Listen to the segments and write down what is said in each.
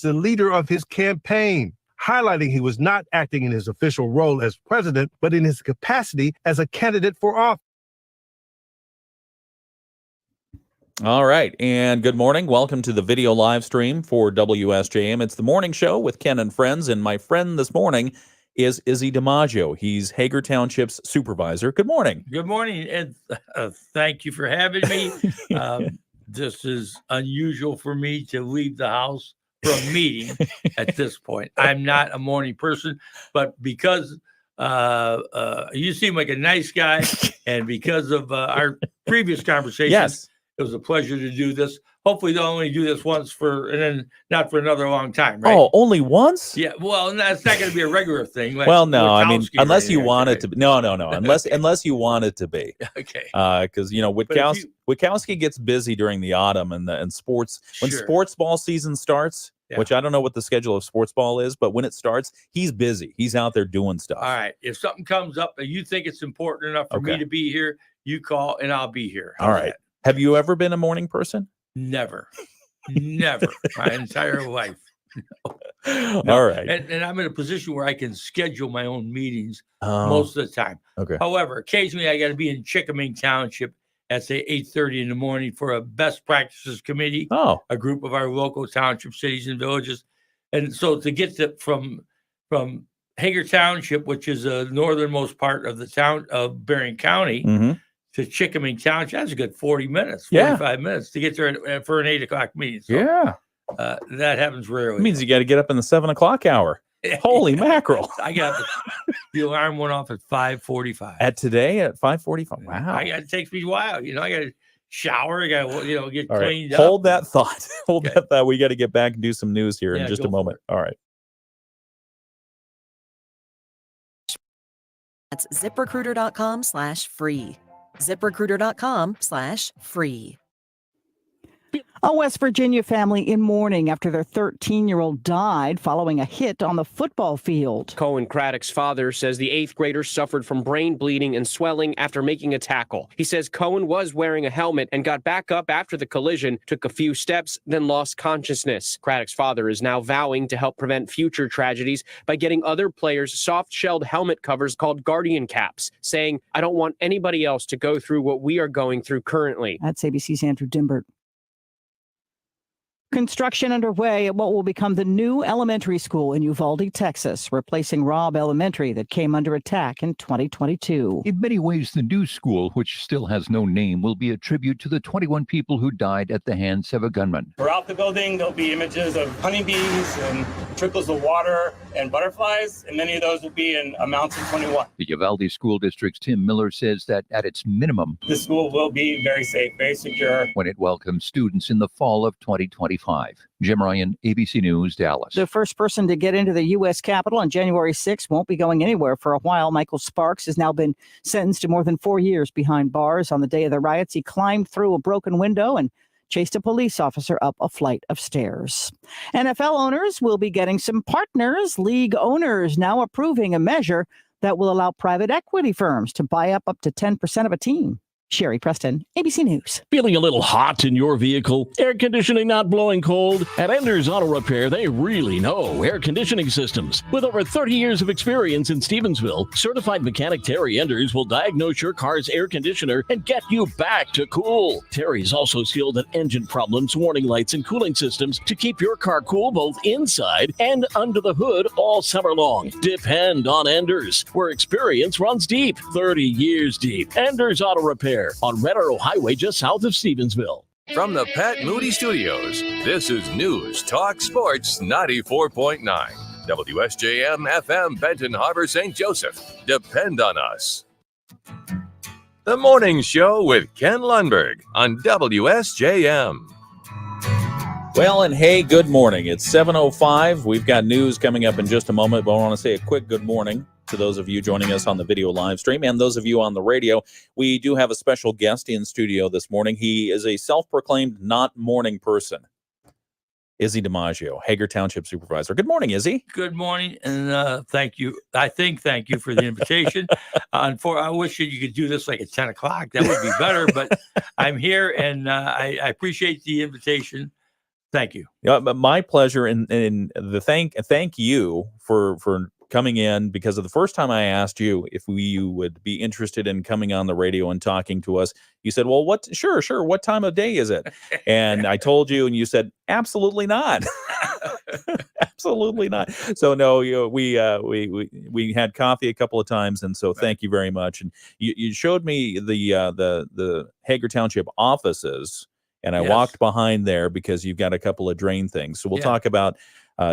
the leader of his campaign, highlighting he was not acting in his official role as president, but in his capacity as a candidate for office. All right, and good morning. Welcome to the video live stream for WSJM. It's the morning show with Ken and friends, and my friend this morning is Izzy DiMaggio. He's Hager Township's supervisor. Good morning. Good morning, and thank you for having me. This is unusual for me to leave the house for a meeting at this point. I'm not a morning person, but because you seem like a nice guy, and because of our previous conversations, Yes. It was a pleasure to do this. Hopefully they'll only do this once and then not for another long time, right? Oh, only once? Yeah, well, that's not going to be a regular thing. Like well, no, I mean, Wachowski unless you right want there, it to be. No. Unless you want it to be. Okay. Because, Wachowski gets busy during the autumn and sports. When sports ball season starts, which I don't know what the schedule of sports ball is, but when it starts, he's busy. He's out there doing stuff. All right. If something comes up and you think it's important enough for me to be here, you call and I'll be here. All right. Have you ever been a morning person? Never. Never. My entire life. No. All right. And I'm in a position where I can schedule my own meetings most of the time. Okay. However, occasionally I got to be in Chickaming Township at, say, 8:30 in the morning for a best practices committee, a group of our local township cities and villages. And so to get from Hager Township, which is the northernmost part of the town of Berrien County, to Chickaming Township, that's a good 40 minutes, 45 minutes to get there for an 8 o'clock meeting. So, that happens rarely. It means you got to get up in the 7 o'clock hour. Holy mackerel. I got the alarm went off at 5:45. At today at 5:45. Wow. It takes me a while. I got to shower. I got to, get cleaned up. Hold that thought. That thought. We got to get back and do some news here in just a moment. All right. That's ZipRecruiter.com/free. ZipRecruiter.com/free. A West Virginia family in mourning after their 13-year-old died following a hit on the football field. Cohen Craddock's father says the 8th grader suffered from brain bleeding and swelling after making a tackle. He says Cohen was wearing a helmet and got back up after the collision, took a few steps, then lost consciousness. Craddock's father is now vowing to help prevent future tragedies by getting other players soft-shelled helmet covers called Guardian caps, saying, "I don't want anybody else to go through what we are going through currently." That's ABC's Andrew Dimbert. Construction underway at what will become the new elementary school in Uvalde, Texas, replacing Robb Elementary that came under attack in 2022. In many ways, the new school, which still has no name, will be a tribute to the 21 people who died at the hands of a gunman. Throughout the building, there'll be images of honeybees and trickles of water and butterflies, and many of those will be in Mountain 21. The Uvalde School District's Tim Miller says that at its minimum, the school will be very safe, very secure, when it welcomes students in the fall of 2025. Jim Ryan, ABC News, Dallas. The first person to get into the U.S. Capitol on January 6th won't be going anywhere for a while. Michael Sparks has now been sentenced to more than 4 years behind bars. On the day of the riots, he climbed through a broken window and chased a police officer up a flight of stairs. NFL owners will be getting some partners. League owners now approving a measure that will allow private equity firms to buy up to 10% of a team. Sherry Preston, ABC News. Feeling a little hot in your vehicle? Air conditioning not blowing cold? At Enders Auto Repair, they really know air conditioning systems. With over 30 years of experience in Stevensville, certified mechanic Terry Enders will diagnose your car's air conditioner and get you back to cool. Terry's also skilled at engine problems, warning lights, and cooling systems to keep your car cool both inside and under the hood all summer long. Depend on Enders, where experience runs deep, 30 years deep. Enders Auto Repair on Red Arrow Highway just south of Stevensville. From the Pat Moody Studios, this is News Talk Sports 94.9. WSJM FM Benton Harbor, St. Joseph. Depend on us. The Morning Show with Ken Lundberg on WSJM. Well, and hey, good morning. It's 7:05. We've got news coming up in just a moment, but I want to say a quick good morning to those of you joining us on the video live stream and those of you on the radio. We do have a special guest in studio this morning. He is a self-proclaimed not morning person. Izzy DiMaggio, Hager Township Supervisor. Good morning, Izzy. Good morning, and thank you. Thank you for the invitation. I wish you could do this like at 10 o'clock. That would be better, but I'm here, and I appreciate the invitation. Thank you. Yeah, but my pleasure. And the thank you for coming in, because of the first time I asked you if you would be interested in coming on the radio and talking to us, you said, well, sure. What time of day is it? And I told you, and you said, absolutely not. Absolutely not. So no, we had coffee a couple of times. And so thank you very much. And you showed me the Hager Township offices, and I walked behind there because you've got a couple of drain things. So we'll talk about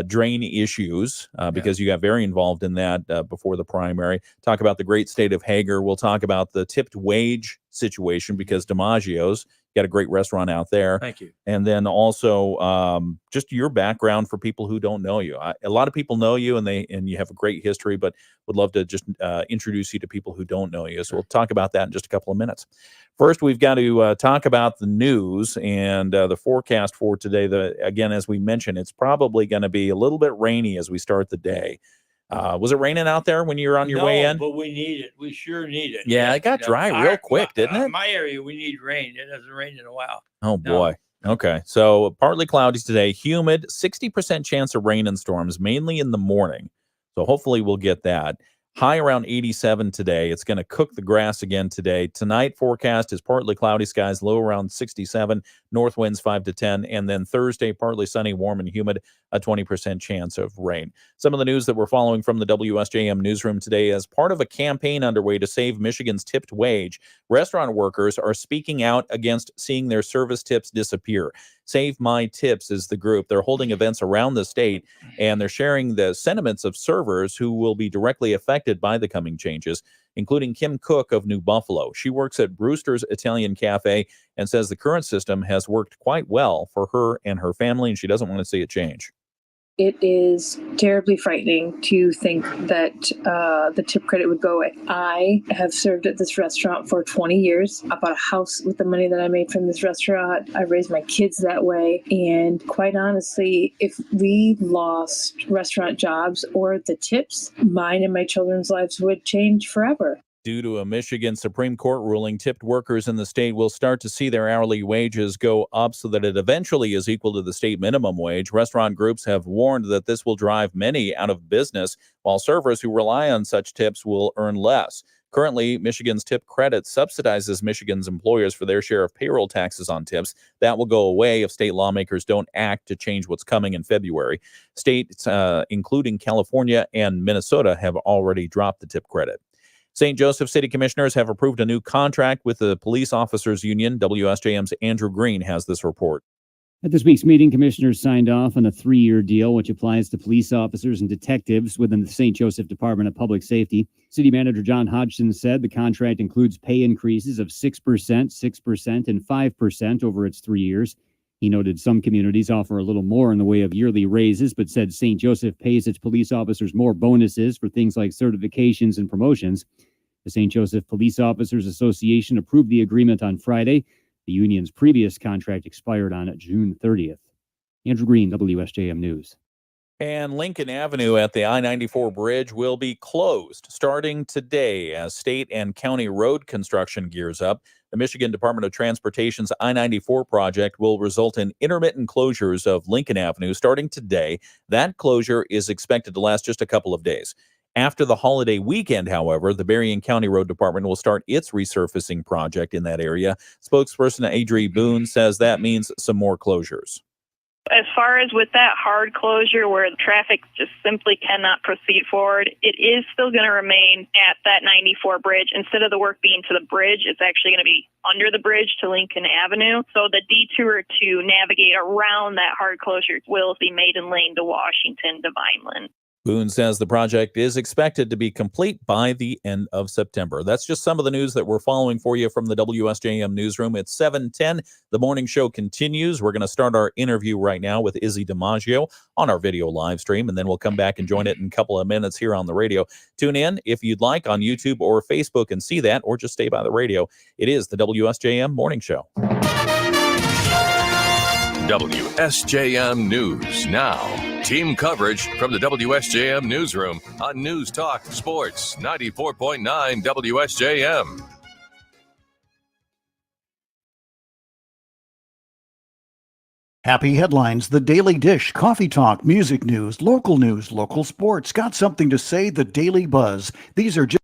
drain issues because you got very involved in that before the primary. Talk about the great state of Hager. We'll talk about the tipped wage situation because DiMaggio's got a great restaurant out there. Thank you. And then also just your background for people who don't know you. A lot of people know you, and you have a great history, but would love to just introduce you to people who don't know you. So we'll talk about that in just a couple of minutes. First, we've got to talk about the news and the forecast for today. Again, as we mentioned, it's probably going to be a little bit rainy as we start the day. Was it raining out there when you were on your way in? But we need it. We sure need it. Yeah, it got dry real quick, didn't it? My area, we need rain. It hasn't rained in a while. Oh, boy. Okay. So partly cloudy today, humid, 60% chance of rain and storms, mainly in the morning. So hopefully we'll get that. High around 87 today. It's going to cook the grass again today. Tonight forecast is partly cloudy skies, low around 67, north winds 5 to 10. And then Thursday, partly sunny, warm and humid, a 20% chance of rain. Some of the news that we're following from the WSJM newsroom today: as part of a campaign underway to save Michigan's tipped wage, restaurant workers are speaking out against seeing their service tips disappear. Save My Tips is the group. They're holding events around the state, and they're sharing the sentiments of servers who will be directly affected by the coming changes, including Kim Cook of New Buffalo. She works at Brewster's Italian Cafe and says the current system has worked quite well for her and her family, and she doesn't want to see it change. It is terribly frightening to think that the tip credit would go away. I have served at this restaurant for 20 years. I bought a house with the money that I made from this restaurant. I raised my kids that way. And quite honestly, if we lost restaurant jobs or the tips, mine and my children's lives would change forever. Due to a Michigan Supreme Court ruling, tipped workers in the state will start to see their hourly wages go up so that it eventually is equal to the state minimum wage. Restaurant groups have warned that this will drive many out of business, while servers who rely on such tips will earn less. Currently, Michigan's tip credit subsidizes Michigan's employers for their share of payroll taxes on tips. That will go away if state lawmakers don't act to change what's coming in February. States, including California and Minnesota, have already dropped the tip credit. St. Joseph City Commissioners have approved a new contract with the Police Officers Union. WSJM's Andrew Green has this report. At this week's meeting, commissioners signed off on a 3-year deal, which applies to police officers and detectives within the St. Joseph Department of Public Safety. City Manager John Hodgson said the contract includes pay increases of 6%, 6%, and 5% over its 3 years. He noted some communities offer a little more in the way of yearly raises, but said St. Joseph pays its police officers more bonuses for things like certifications and promotions. The St. Joseph Police Officers Association approved the agreement on Friday. The union's previous contract expired on June 30th. Andrew Green, WSJM News. And Lincoln Avenue at the I-94 bridge will be closed starting today as state and county road construction gears up. The Michigan Department of Transportation's I-94 project will result in intermittent closures of Lincoln Avenue starting today. That closure is expected to last just a couple of days. After the holiday weekend, however, the Berrien County Road Department will start its resurfacing project in that area. Spokesperson Adri Boone says that means some more closures. As far as with that hard closure where the traffic just simply cannot proceed forward, it is still going to remain at that 94 bridge. Instead of the work being to the bridge, it's actually going to be under the bridge to Lincoln Avenue. So the detour to navigate around that hard closure will be Maiden Lane to Washington to Vineland. Boone says the project is expected to be complete by the end of September. That's just some of the news that we're following for you from the WSJM newsroom. It's 7:10. The morning show continues. We're going to start our interview right now with Izzy DiMaggio on our video live stream, and then we'll come back and join it in a couple of minutes here on the radio. Tune in if you'd like on YouTube or Facebook and see that, or just stay by the radio. It is the WSJM Morning Show. WSJM News Now. Team coverage from the WSJM Newsroom on News Talk Sports 94.9 WSJM. Happy headlines, the Daily Dish, coffee talk, music news, local sports. Got something to say? The Daily Buzz. These are just.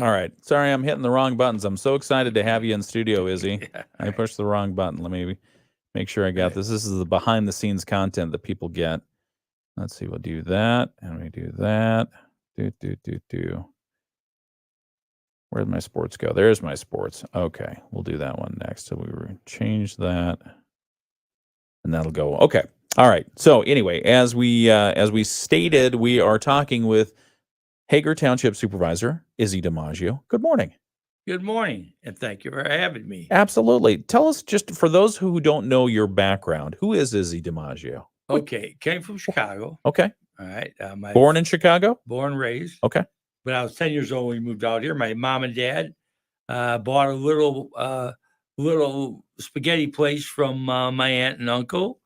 All right. Sorry, I'm hitting the wrong buttons. I'm so excited to have you in studio, Izzy. Yeah, I pushed the wrong button. Let me make sure I got this. This is the behind the scenes content that people get. Let's see. We'll do that. And we do that. Do. Where'd my sports go? There's my sports. Okay. We'll do that one next. So we change that. And that'll go. Okay. All right. So anyway, as we stated, we are talking with Hager Township Supervisor Izzy DiMaggio. Good morning. Good morning, and thank you for having me. Absolutely. Tell us, just for those who don't know your background, who is Izzy DiMaggio? Okay, came from Chicago. Okay. All right. Born in Chicago? Born, raised. Okay. When I was 10 years old, we moved out here. My mom and dad bought a little spaghetti place from my aunt and uncle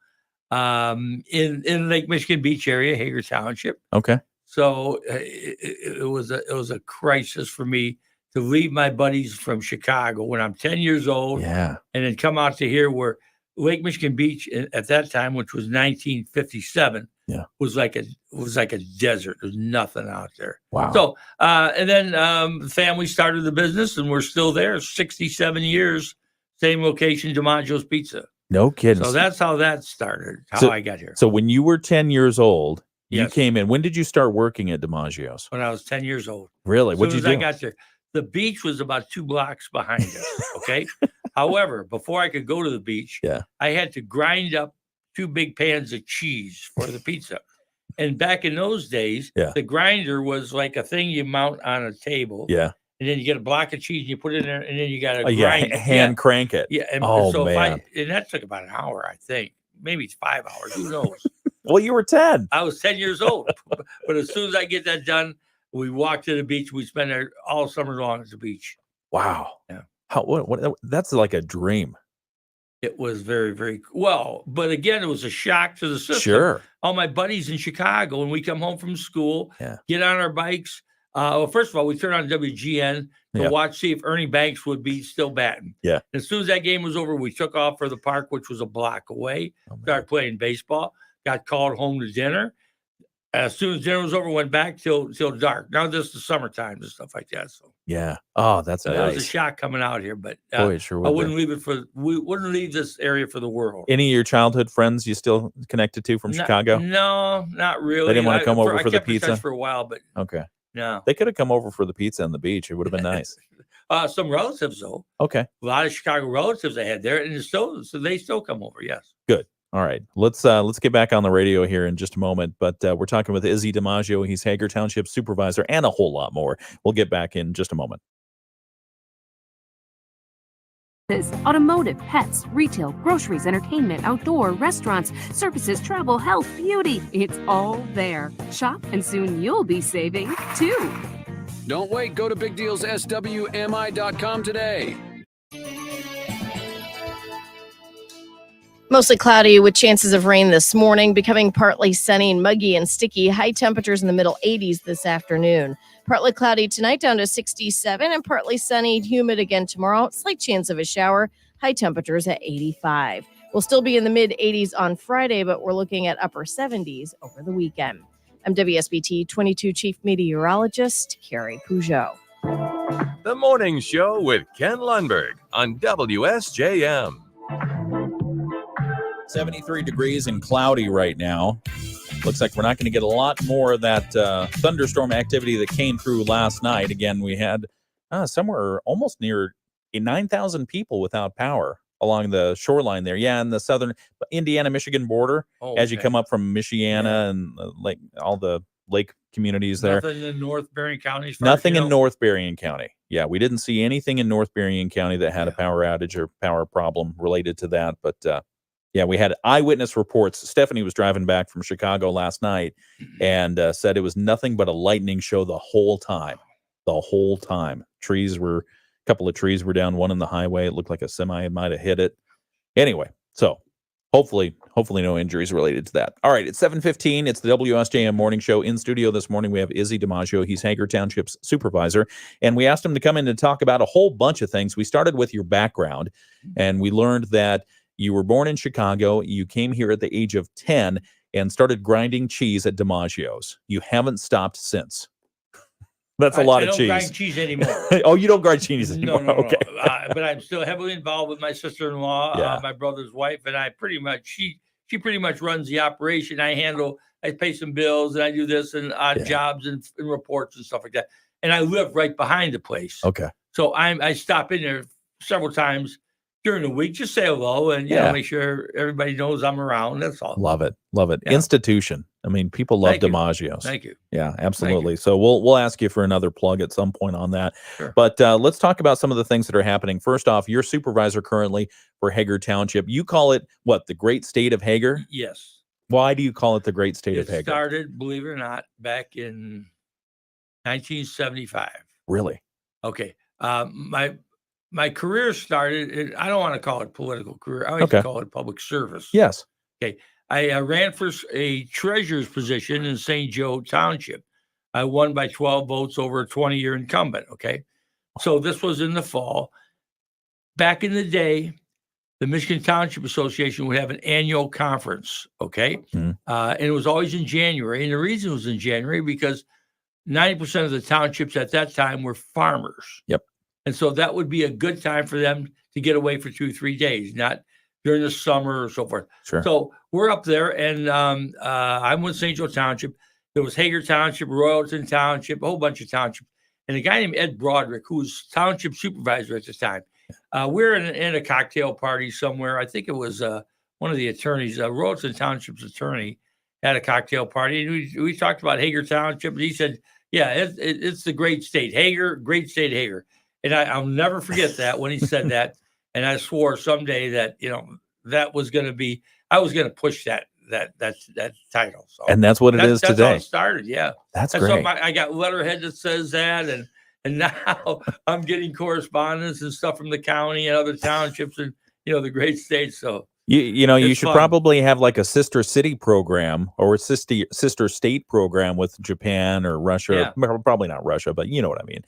in Lake Michigan Beach area, Hager Township. Okay. So it was a crisis for me to leave my buddies from Chicago when I'm 10 years old, and then come out to here where Lake Michigan Beach at that time, which was 1957, was like a desert. There's nothing out there. Wow. So and then the family started the business, and we're still there, 67 years, same location, DiMaggio's Pizza. No kidding. So that's how that started. How I got here. So when you were 10 years old, you Yes. came in. When did you start working at DiMaggio's? When I was 10 years old. Really? As What'd soon you as do? I got there, the beach was about 2 blocks behind us. Okay. However, before I could go to the beach, I had to grind up 2 big pans of cheese for the pizza. And back in those days, the grinder was like a thing you mount on a table. Yeah. And then you get a block of cheese and you put it in there, and then you got to grind it. Hand crank it. Yeah. And oh, man. And that took about an hour, I think. Maybe it's 5 hours. Who knows? Well, you were 10. I was 10 years old. But as soon as I get that done, we walk to the beach. We spend there all summer long at the beach. Wow. Yeah. What that's like a dream. It was very, very well. But again, it was a shock to the system. Sure. All my buddies in Chicago, when we come home from school, get on our bikes. Well, first of all, we turn on WGN to watch, see if Ernie Banks would be still batting. Yeah. As soon as that game was over, we took off for the park, which was a block away, started playing baseball, got called home to dinner. As soon as dinner was over, went back till dark. Now this is the summertime and stuff like that. So yeah. Oh, that's nice. It was a shock coming out here, but Boy, it sure I would wouldn't leave it we wouldn't leave this area for the world. Any of your childhood friends you still connected to from Chicago? No, not really. They didn't want to come over for the I kept in pizza touch for a while, but okay. No. They could have come over for the pizza on the beach. It would have been nice. Some relatives though. Okay. A lot of Chicago relatives I had there, and so they still come over. Yes. Good. All right. Let's get back on the radio here in just a moment. But we're talking with Izzy DiMaggio. He's Hager Township Supervisor and a whole lot more. We'll get back in just a moment. Automotive, pets, retail, groceries, entertainment, outdoor, restaurants, services, travel, health, beauty. It's all there. Shop and soon you'll be saving too. Don't wait. Go to bigdealsswmi.com today. Mostly cloudy with chances of rain this morning, becoming partly sunny and muggy and sticky. High temperatures in the middle 80s this afternoon. Partly cloudy tonight down to 67 and partly sunny, humid again tomorrow. Slight chance of a shower. High temperatures at 85. We'll still be in the mid 80s on Friday, but we're looking at upper 70s over the weekend. I'm WSBT 22 Chief Meteorologist Carrie Peugeot. The Morning Show with Ken Lundberg on WSJM. 73 degrees and cloudy right now. Looks like we're not going to get a lot more of that thunderstorm activity that came through last night. Again, we had somewhere almost near 9,000 people without power along the shoreline there. Yeah, in the southern Indiana-Michigan border, as you come up from Michiana and like all the lake communities there. Nothing in North Berrien County? Nothing in North Berrien County. Yeah, we didn't see anything in North Berrien County that had a power outage or power problem related to that. But yeah, we had eyewitness reports. Stephanie was driving back from Chicago last night and said it was nothing but a lightning show the whole time. The whole time. A couple of trees were down, one in the highway. It looked like a semi might have hit it. Anyway, so Hopefully no injuries related to that. All right, it's 7:15. It's the WSJM Morning Show. In studio this morning, we have Izzy DiMaggio. He's Hager Township's supervisor, and we asked him to come in and talk about a whole bunch of things. We started with your background, and we learned that you were born in Chicago. You came here at the age of 10 and started grinding cheese at DiMaggio's. You haven't stopped since. That's a lot of cheese. I don't grind cheese anymore. Oh, you don't grind cheese anymore? No. Okay. But I'm still heavily involved with my sister-in-law, my brother's wife, and I pretty much, she pretty much runs the operation. I pay some bills, and I do this and odd jobs and reports and stuff like that. And I live right behind the place. Okay. So I stop in there several times during the week, just say hello and make sure everybody knows I'm around. That's all. Love it. Yeah. Institution. I mean, people love Thank you. DiMaggio's. Thank you. Yeah, absolutely. So we'll ask you for another plug at some point on that. Sure. But let's talk about some of the things that are happening. First off, you're supervisor currently for Hager Township. You call it what? The great state of Hager? Yes. Why do you call it the great state of Hager? It started, believe it or not, back in 1975. Really? Okay. My career started, I don't want to call it political career. I like to call it public service. Yes. Okay. I ran for a treasurer's position in St. Joe Township. I won by 12 votes over a 20-year incumbent. Okay. So this was in the fall. Back in the day, the Michigan Township Association would have an annual conference. Okay. And it was always in January. And the reason it was in January because 90% of the townships at that time were farmers. Yep. And so that would be a good time for them to get away for 2-3 days, not during the summer or so forth. Sure. So we're up there, and I'm with St. Joe Township. There was Hager Township, Royalton Township, a whole bunch of townships. And a guy named Ed Broderick, who was township supervisor at the time. We're in a cocktail party somewhere. I think it was one of the attorneys, Royalton Township's attorney, had a cocktail party. And we talked about Hager Township, and he said, yeah, it's the great state. Hager, great state Hager. And I'll never forget that when he said that. And I swore someday that, that was going to be, I was going to push that title. So and that's what it is today. That's how it started. Yeah. That's and great. So I got letterhead that says that. And now I'm getting correspondence and stuff from the county and other townships and, the great states. So you should probably have like a sister city program or a sister state program with Japan or Russia. Yeah. Probably not Russia, but you know what I mean.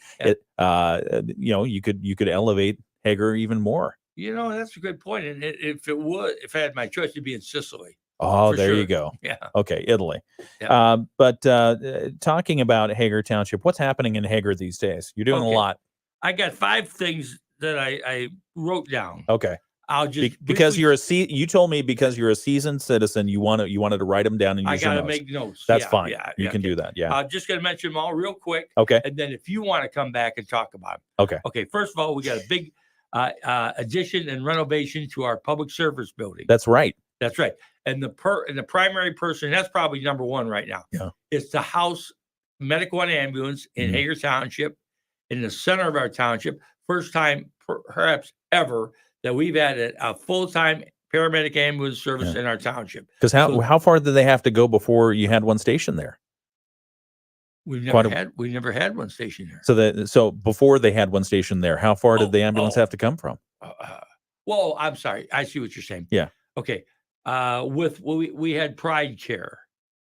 Yeah. You could elevate Hager even more. That's a good point. And if I had my choice, it'd be in Sicily. Oh, there you go. Yeah. Okay, Italy. Yeah. But talking about Hager Township, what's happening in Hager these days? You're doing a lot. I got 5 things that I wrote down. Okay. I'll just because you told me because you're a seasoned citizen, you wanted to write them down and use your notes. I got to make notes. That's fine. You can do that. Yeah. I'm just going to mention them all real quick. Okay. And then if you want to come back and talk about them. Okay. Okay. First of all, we got a big addition and renovation to our public service building. That's right. That's right. And the primary person, that's probably number 1 right now. Yeah. It's the House Medical and Ambulance in Hager Township, in the center of our township. First time perhaps ever that we've had a full-time paramedic ambulance service in our township. Because how far did they have to go before you had one station there? We never had one station there. So before they had one station there, how far did the ambulance have to come from? Well, I'm sorry. I see what you're saying. Yeah. Okay. We had Pride Care.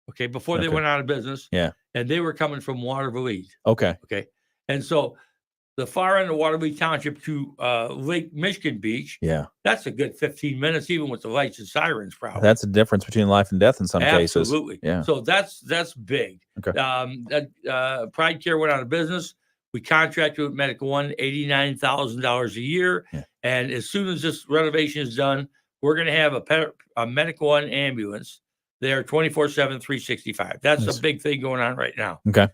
Okay. Before they went out of business. Yeah. And they were coming from Waterville East. Okay. Okay. And so the far end of Waterville Township to Lake Michigan Beach. Yeah. That's a good 15 minutes, even with the lights and sirens, probably. That's the difference between life and death in some cases. Absolutely. Yeah. So that's big. Okay. Pride Care went out of business. We contracted with Medical One, $89,000 a year. Yeah. And as soon as this renovation is done, we're going to have a Medical One ambulance there 24/7, 365. That's a big thing going on right now. Okay.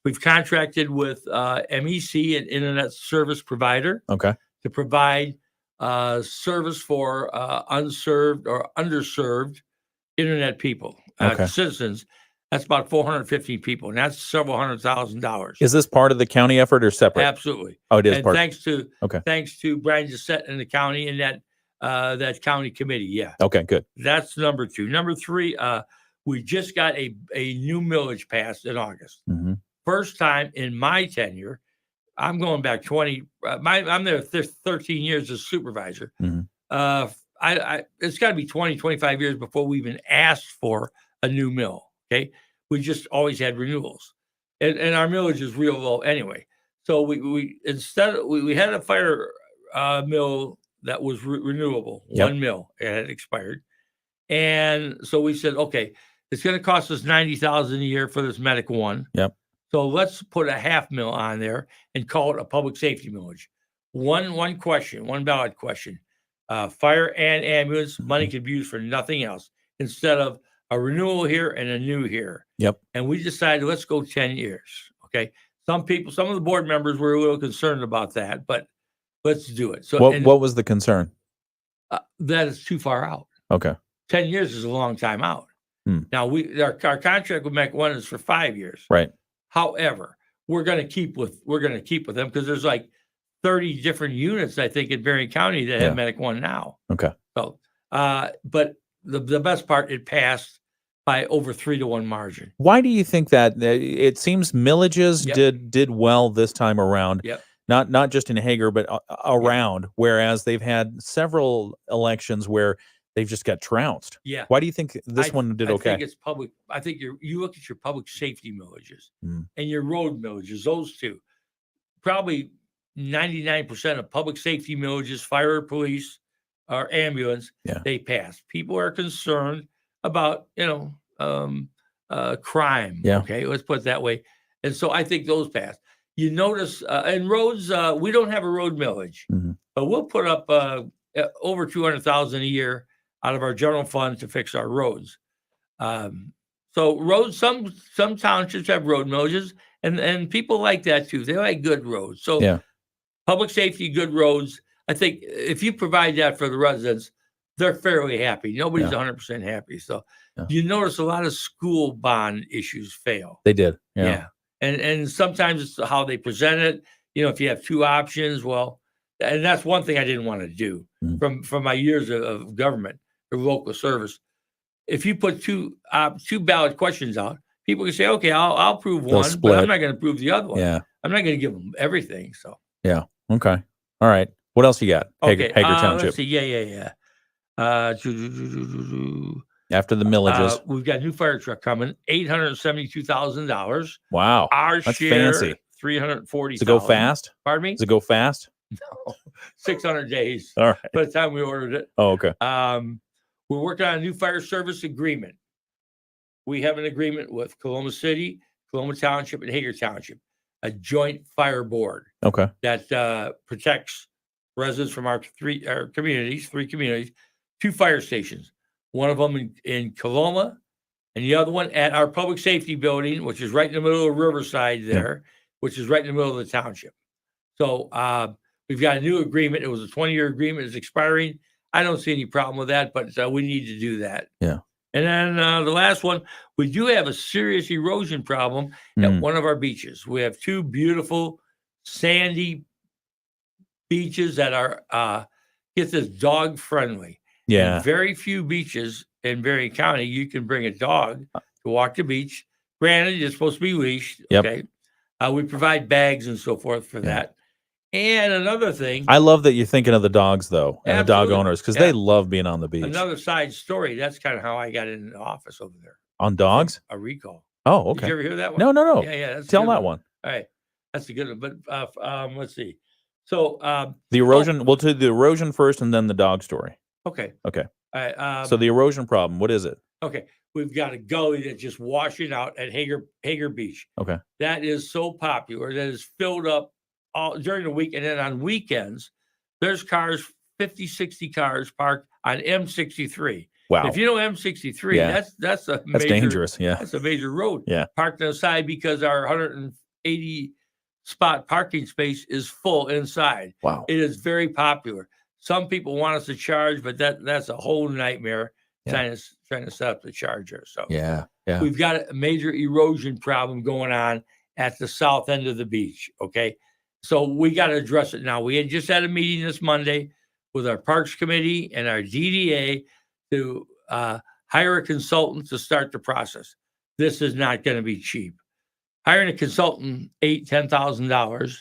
We've contracted with MEC, an internet service provider, okay, to provide service for unserved or underserved internet people, citizens. That's about 450 people, and that's several $100,000. Is this part of the county effort or separate? Absolutely. Oh, it is and part. Thanks to Brian Gisette and the county and that county committee. Yeah. Okay, good. That's number 2. Number 3, we just got a new millage passed in August. Mm-hmm. First time in my tenure. I'm going back 20. I'm there 13 years as supervisor. Mm-hmm. it's got to be 20, 25 years before we even asked for a new mill. Okay. We just always had renewals, and our millage is real low anyway. So we had a fire mill that was renewable, one mill, it had expired. And so we said, okay, it's going to cost us $90,000 a year for this Medic one. Yep. So let's put a half mill on there and call it a public safety millage. One question, one ballot question. Fire and ambulance money could be used for nothing else instead of a renewal here and a new here. Yep. And we decided let's go 10 years. Okay. Some of the board members were a little concerned about that, but let's do it. So what was the concern? That is too far out. Okay. 10 years is a long time out. Now our contract with Mech 1 is for 5 years. Right. However, we're going to keep with them because there's like 30 different units, I think, in Berrien County that have Medic 1 now. Okay. So, but the best part, it passed by over 3-1 margin. Why do you think that? It seems millages did well this time around. Yep. Not just in Hager, but around. Whereas they've had several elections where they've just got trounced. Yeah. Why do you think this one did okay? I think it's public. I think you look at your public safety millages and your road millages, those two. Probably 99% of public safety millages, fire, police, or ambulance, they pass. People are concerned about, crime. Yeah. Okay, let's put it that way. And so I think those pass. You notice, and roads, we don't have a road millage, but we'll put up over $200,000 a year out of our general fund to fix our roads. So roads, some townships have road millages, and people like that too. They like good roads. So public safety, good roads. I think if you provide that for the residents, they're fairly happy. Nobody's 100% happy. So you notice a lot of school bond issues fail. They did. Yeah. And sometimes it's how they present it. If you have two options, well, and that's one thing I didn't want to do from my years of government or local service. If you put two ballot questions out, people can say, okay, I'll prove one, but I'm not going to prove the other one. Yeah. I'm not going to give them everything. So yeah. Okay. All right. What else you got? Okay. Hager Township. Let's see. Yeah. After the millages, we've got a new fire truck coming, $872,000. Wow. Our That's share, fancy. $340,000. Does it go fast? Pardon me? Does it go fast? No, 600 days. All right. By the time we ordered it. Oh, okay. We're working on a new fire service agreement. We have an agreement with Coloma City, Coloma Township, and Hager Township, a joint fire board. Okay. That protects residents from our three communities, 2 fire stations. One of them in Coloma, and the other one at our public safety building, which is right in the middle of Riverside there, which is right in the middle of the township. So we've got a new agreement. It was a 20-year agreement. It's expiring. I don't see any problem with that, but we need to do that. Yeah. And then the last one, we do have a serious erosion problem at one of our beaches. We have 2 beautiful sandy beaches that are, get this, dog friendly. Yeah. And very few beaches in Berrien County, you can bring a dog to walk the beach. Granted, it's supposed to be leashed. Yep. Okay. We provide bags and so forth for that. And another thing. I love that you're thinking of the dogs, though, and the dog owners, because they love being on the beach. Another side story. That's kind of how I got in the office over there. On dogs? A recall. Oh, okay. Did you ever hear that one? No. Yeah. That's Tell that one. All right. That's a good one. But let's see. So the erosion, we'll do the erosion first and then the dog story. Okay. Okay. All right. So the erosion problem, what is it? Okay. We've got a gully that's just washing out at Hager Beach. Okay. That is so popular that is filled up all during the week. And then on weekends, there's 50, 60 cars parked on M63. Wow. If you know M63, that's a major, dangerous. Yeah. That's a major road. Yeah. Parked on the side because our 180 spot parking space is full inside. Wow. It is very popular. Some people want us to charge, but that's a whole nightmare trying to set up the charger. So we've got a major erosion problem going on at the south end of the beach. Okay. So we got to address it now. We had just had a meeting this Monday with our Parks Committee and our DDA to hire a consultant to start the process. This is not going to be cheap. Hiring a consultant, $10,000,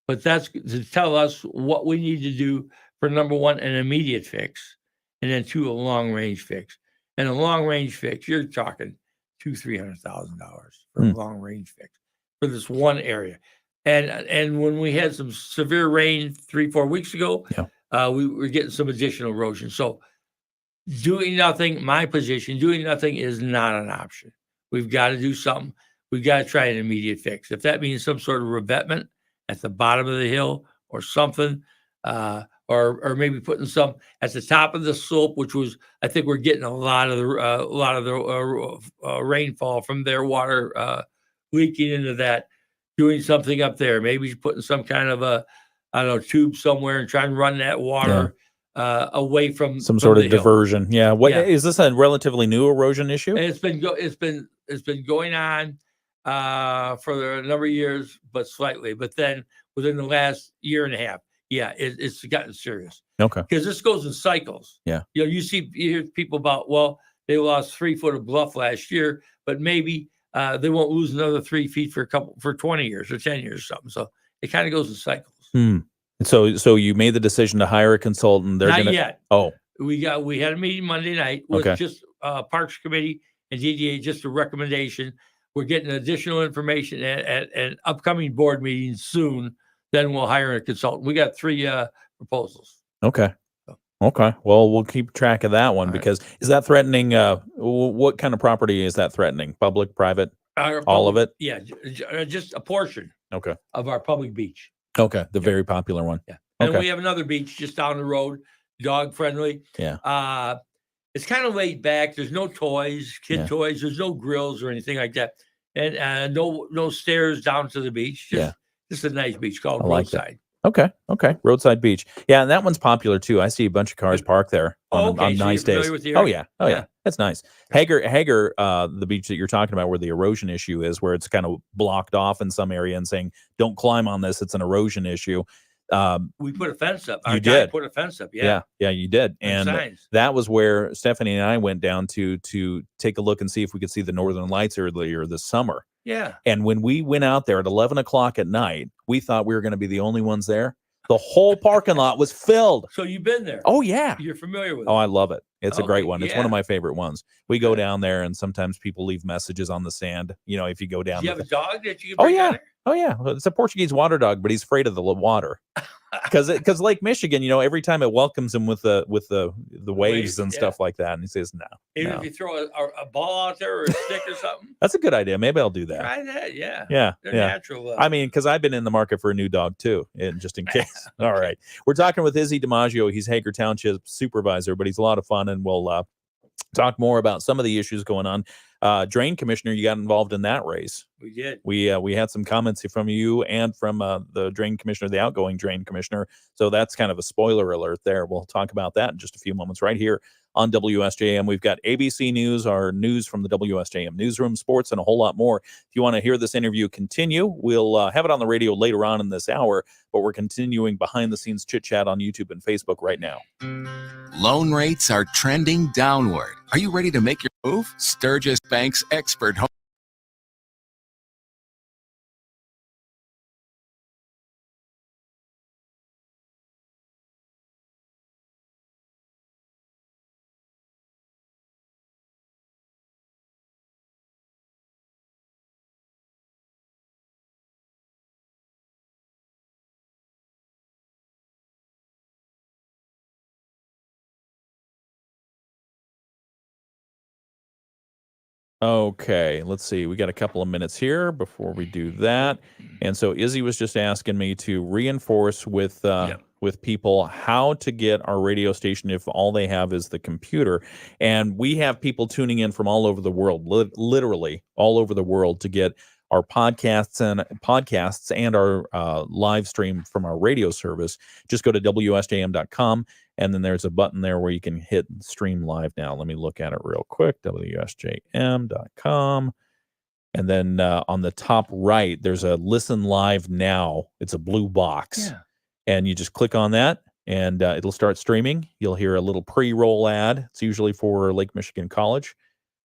but that's to tell us what we need to do for number one, an immediate fix, and then 2 a long range fix. And a long range fix, you're talking $200,000-$300,000 for a long range fix for this one area. And when we had some severe rain 3-4 weeks ago, we were getting some additional erosion. So doing nothing, my position, doing nothing is not an option. We've got to do something. We've got to try an immediate fix. If that means some sort of revetment at the bottom of the hill or something, or maybe putting some at the top of the slope, which was, I think we're getting a lot of the rainfall from their water leaking into that. Doing something up there, maybe putting some kind of a, I don't know, tube somewhere and try and run that water away from some sort of the hill. diversion. Yeah. What is this a relatively new erosion issue? And it's been going on for a number of years, but slightly. But then within the last year and a half, it's gotten serious. Okay. Because this goes in cycles. Yeah. You hear people about, well, they lost 3 foot of bluff last year, but maybe they won't lose another 3 feet for 20 years or 10 years or something. So it kind of goes in cycles. So you made the decision to hire a consultant. Not yet. Oh, we had a meeting Monday night with just Parks Committee and DDA, just a recommendation. We're getting additional information at an upcoming board meeting soon. Then we'll hire a consultant. We got 3 proposals. Okay. Okay. Well, we'll keep track of that one because is that threatening? What kind of property is that threatening? Public, private, all of it? Yeah, just a portion. Okay. Of our public beach. Okay. The very popular one. Yeah. And we have another beach just down the road, dog friendly. Yeah. It's kind of laid back. There's no toys, kid toys. There's no grills or anything like that, and no stairs down to the beach. Just a nice beach called Roadside. Okay. Roadside beach. Yeah, and that one's popular too. I see a bunch of cars parked there on nice days. Oh yeah. That's nice. Hager, the beach that you're talking about, where the erosion issue is, where it's kind of blocked off in some area and saying, "Don't climb on this. It's an erosion issue." We put a fence up. You did put a fence up. Yeah, you did, and that was where Stephanie and I went down to take a look and see if we could see the northern lights earlier this summer. Yeah. And when we went out there at 11 o'clock at night, we thought we were going to be the only ones there. The whole parking lot was filled. So you've been there? Oh, yeah. You're familiar with it? Oh, I love it. It's a great one. It's one of my favorite ones. We go down there, and sometimes people leave messages on the sand. You know, if you go down. Do you have a dog that you can bring down there? Oh, yeah. It's a Portuguese water dog, but he's afraid of the water. Because Lake Michigan, every time it welcomes him with the waves and stuff like that, and he says no. Even if you throw a ball out there or a stick or something. That's a good idea. Maybe I'll do that. Try that, yeah. Yeah, they're natural. I mean, because I've been in the market for a new dog too, and just in case. All right, we're talking with Izzy DiMaggio. He's Hager Township supervisor, but he's a lot of fun, and we'll talk more about some of the issues going on. Drain commissioner, you got involved in that race. We did. We had some comments from you and from the drain commissioner, the outgoing drain commissioner. So that's kind of a spoiler alert there. We'll talk about that in just a few moments right here on WSJM. We've got ABC News, our news from the WSJM newsroom, sports, and a whole lot more. If you want to hear this interview continue, we'll have it on the radio later on in this hour, but we're continuing behind the scenes chit chat on YouTube and Facebook right now. Loan rates are trending downward. Are you ready to make your move? Sturgis Bank's expert home. Okay, let's see. We got a couple of minutes here before we do that. And so Izzy was just asking me to reinforce with people how to get our radio station if all they have is the computer. And we have people tuning in from all over the world, literally all over the world, to get our podcasts and our live stream from our radio service. Just go to WSJM.com. And then there's a button there where you can hit stream live now. Let me look at it real quick. WSJM.com. And then on the top right, there's a listen live now. It's a blue box. Yeah. And you just click on that and it'll start streaming. You'll hear a little pre-roll ad. It's usually for Lake Michigan College.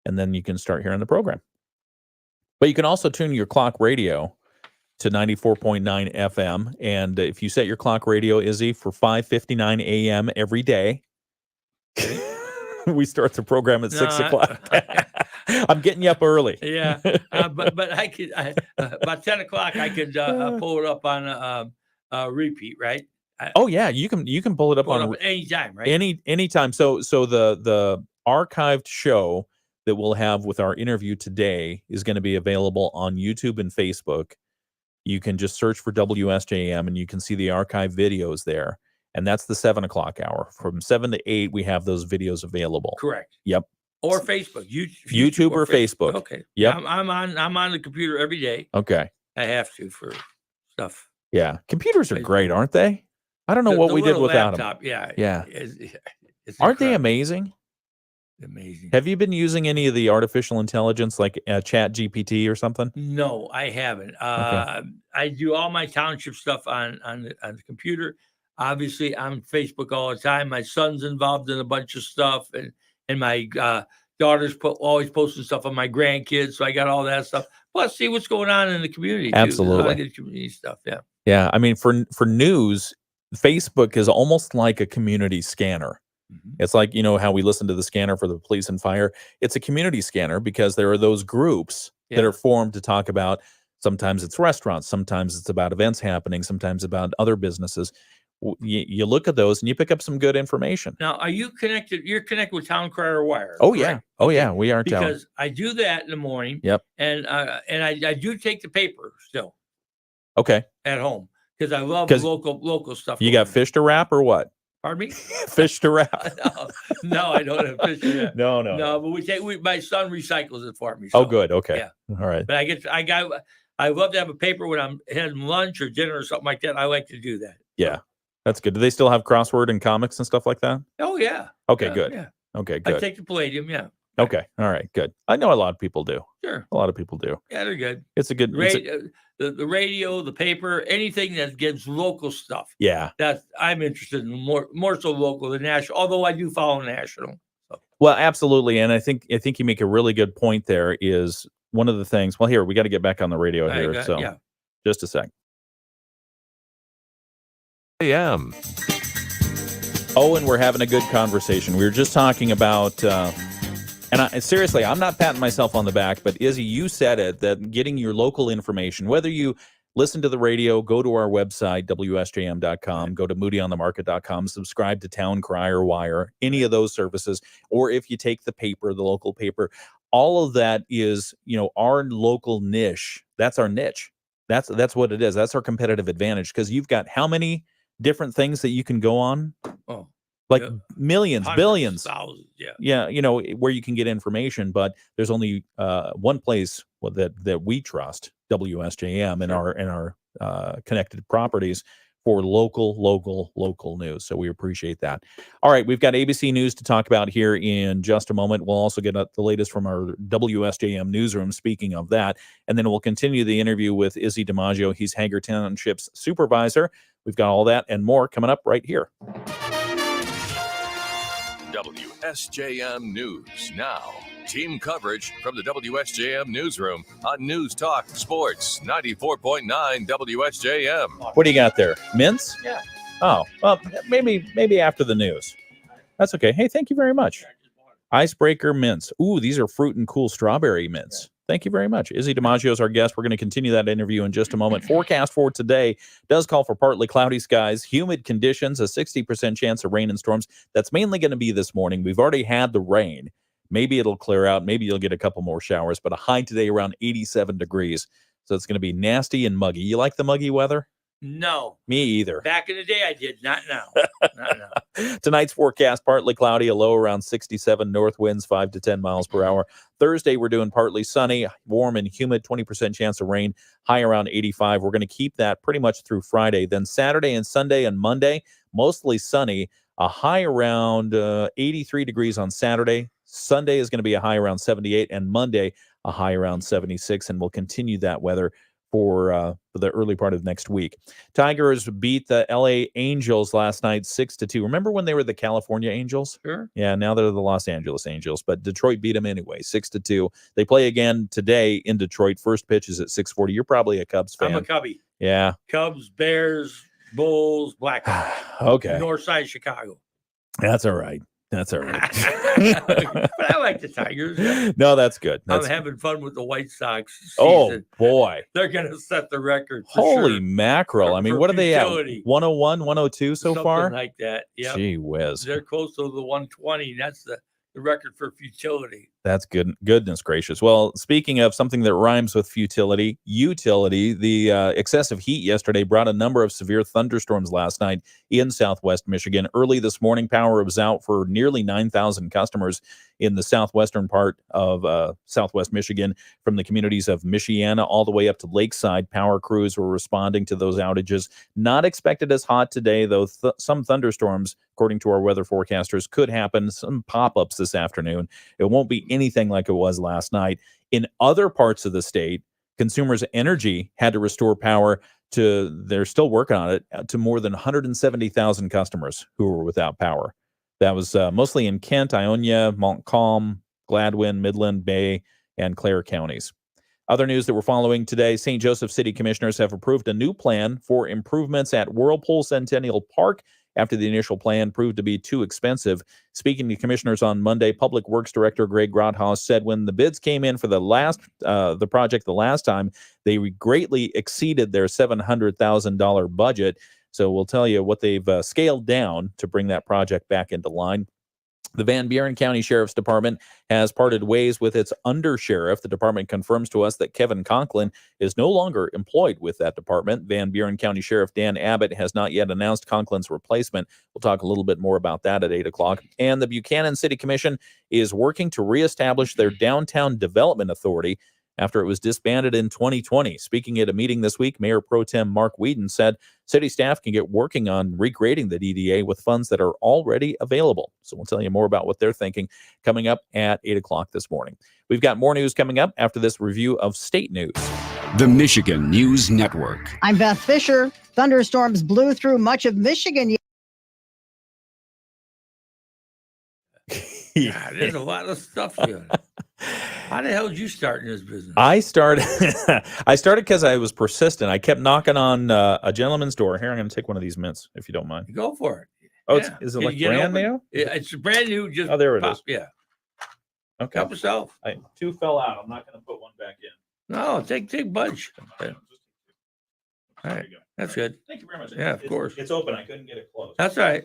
And then you can start hearing the program. But you can also tune your clock radio to 94.9 FM. And if you set your clock radio, Izzy, for 5:59 a.m. every day, We start the program at 6 o'clock. I'm getting you up early. Yeah, but I could about 10 o'clock. I could pull it up on a repeat, right? Oh yeah, you can pull it up on anytime, right? Anytime. So the archived show that we'll have with our interview today is going to be available on YouTube and Facebook. You can just search for WSJM and you can see the archive videos there. And that's the 7 o'clock hour. From 7 to 8, we have those videos available. Correct. Yep. Or Facebook. YouTube or Facebook. Okay. Yep. I'm on the computer every day. Okay. I have to for stuff. Yeah. Computers are great, aren't they? I don't know what we did without laptop, them. Yeah. Yeah. It's aren't they amazing? Amazing. Have you been using any of the artificial intelligence like Chat GPT or something? No, I haven't. I do all my township stuff on the computer. Obviously, I'm Facebook all the time. My son's involved in a bunch of stuff, and my daughter's always posting stuff on my grandkids. So I got all that stuff. Plus, see what's going on in the community. Too. Absolutely, There's a lot of good community stuff. Yeah. Yeah. I mean, for news, Facebook is almost like a community scanner. It's like, how we listen to the scanner for the police and fire. It's a community scanner because there are those groups that are formed to talk about. Sometimes it's restaurants, sometimes it's about events happening, sometimes about other businesses. You look at those and you pick up some good information. Now, are you connected? You're connected with Town Crier Wire. Oh, yeah. Oh, yeah. We are. Because I do that in the morning. Yep. And I do take the paper still. Okay. At home because I love local stuff. You got fish to wrap or what? Pardon me? Fish to wrap. No, I don't have fish to wrap. No. But my son recycles it for me. So, oh, good. Okay. Yeah. All right. But I love to have a paper when I'm having lunch or dinner or something like that. I like to do that. Yeah. That's good. Do they still have crossword and comics and stuff like that? Oh, yeah. Okay, good. Yeah. Okay, good. I take the Palladium, yeah. Okay. All right, good. I know a lot of people do. Sure. A lot of people do. Yeah, they're good. It's a good... the radio, the paper, anything that gives local stuff. Yeah. I'm interested in more so local than national, although I do follow national. So. Well, absolutely. And I think you make a really good point there is one of the things... Well, here, we got to get back on the radio here. So just a sec. AM. Oh, and we're having a good conversation. We were just talking about, seriously, I'm not patting myself on the back, but Izzy, you said it, that getting your local information, whether you listen to the radio, go to our website, WSJM.com, go to moodyonthemarket.com, subscribe to Town Crier Wire, any of those services, or if you take the paper, the local paper, all of that is, our local niche. That's our niche. That's what it is. That's our competitive advantage because you've got how many different things that you can go on? Oh, like millions, billions, thousands, yeah, where you can get information, but there's only one place that we trust, WSJM, and our connected properties for local news. So we appreciate that. All right, we've got ABC News to talk about here in just a moment. We'll also get the latest from our WSJM newsroom, speaking of that, and then we'll continue the interview with Izzy DiMaggio. He's Hager Township's supervisor. We've got all that and more coming up right here. WSJM News now. Team coverage from the WSJM newsroom on News Talk Sports 94.9 WSJM. What do you got there? Mints? Yeah. Oh, well, maybe after the news. That's okay. Hey, thank you very much. Icebreaker mints. Ooh, these are fruit and cool strawberry mints. Thank you very much. Izzy DiMaggio is our guest. We're going to continue that interview in just a moment. Forecast for today does call for partly cloudy skies, humid conditions, a 60% chance of rain and storms. That's mainly going to be this morning. We've already had the rain. Maybe it'll clear out. Maybe you'll get a couple more showers, but a high today around 87 degrees. So it's going to be nasty and muggy. You like the muggy weather? No. Me either. Back in the day, I did. Not now. Not now. Tonight's forecast, partly cloudy, a low around 67, north winds 5 to 10 miles per hour. Thursday, we're doing partly sunny, warm and humid, 20% chance of rain, high around 85. We're going to keep that pretty much through Friday. Then Saturday and Sunday and Monday, mostly sunny, a high around 83 degrees on Saturday. Sunday is going to be a high around 78, and Monday, a high around 76, and we'll continue that weather for the early part of next week. Tigers beat the LA Angels last night 6-2. Remember when they were the California Angels? Sure. Yeah, now they're the Los Angeles Angels, but Detroit beat them anyway, 6-2. They play again today in Detroit. First pitch is at 6:40. You're probably a Cubs fan. I'm a Cubby. Yeah. Cubs, Bears, Bulls, Blackhawks. Okay. North side Chicago. That's all right. That's all right. But I like the Tigers. Yeah. No, that's good. I'm having fun with the White Sox season. Oh, boy. They're going to set the record for Holy sure. mackerel. I mean, For what are they at? futility. 101, 102 so Something far? like that. Yeah. Gee whiz. They're close to the 120. That's the record for futility. That's good. Goodness gracious. Well, speaking of something that rhymes with futility, utility, the excessive heat yesterday brought a number of severe thunderstorms last night in southwest Michigan. Early this morning, power was out for nearly 9,000 customers in the southwestern part of southwest Michigan, from the communities of Michiana all the way up to Lakeside. Power crews were responding to those outages. Not expected as hot today, though some thunderstorms, according to our weather forecasters, could happen. Some pop-ups this afternoon. It won't be anything like it was last night. In other parts of the state, Consumers Energy had to restore power they're still working on it, to more than 170,000 customers who were without power. That was mostly in Kent, Ionia, Montcalm, Gladwin, Midland, Bay, and Clare counties. Other news that we're following today: St. Joseph City Commissioners have approved a new plan for improvements at Whirlpool Centennial Park after the initial plan proved to be too expensive. Speaking to commissioners on Monday, Public Works Director Greg Grothaus said when the bids came in for the project the last time, they greatly exceeded their $700,000 budget. So we'll tell you what they've scaled down to bring that project back into line. The Van Buren County Sheriff's Department has parted ways with its undersheriff. The department confirms to us that Kevin Conklin is no longer employed with that department. Van Buren County Sheriff Dan Abbott has not yet announced Conklin's replacement. We'll talk a little bit more about that at 8 o'clock. And the Buchanan City Commission is working to reestablish their Downtown Development Authority after it was disbanded in 2020. Speaking at a meeting this week, Mayor Pro Tem Mark Whedon said city staff can get working on regrading the DDA with funds that are already available. So we'll tell you more about what they're thinking coming up at 8 o'clock this morning. We've got more news coming up after this review of state news. The Michigan News Network. I'm Beth Fisher. Thunderstorms blew through much of Michigan. Yeah, there's a lot of stuff here. How the hell did you start in this business? I started because I was persistent. I kept knocking on a gentleman's door. Here, I'm going to take one of these mints, if you don't mind. Go for it. Oh, Yeah. is it Can like you get brand open? new? It's brand new. Just there it is. Yeah. Okay. Help yourself. Two fell out. I'm not going to put one back in. No, take bunch. Okay. All right. That's good. Thank you very much. Yeah, of course. It's open. I couldn't get it closed. That's all right.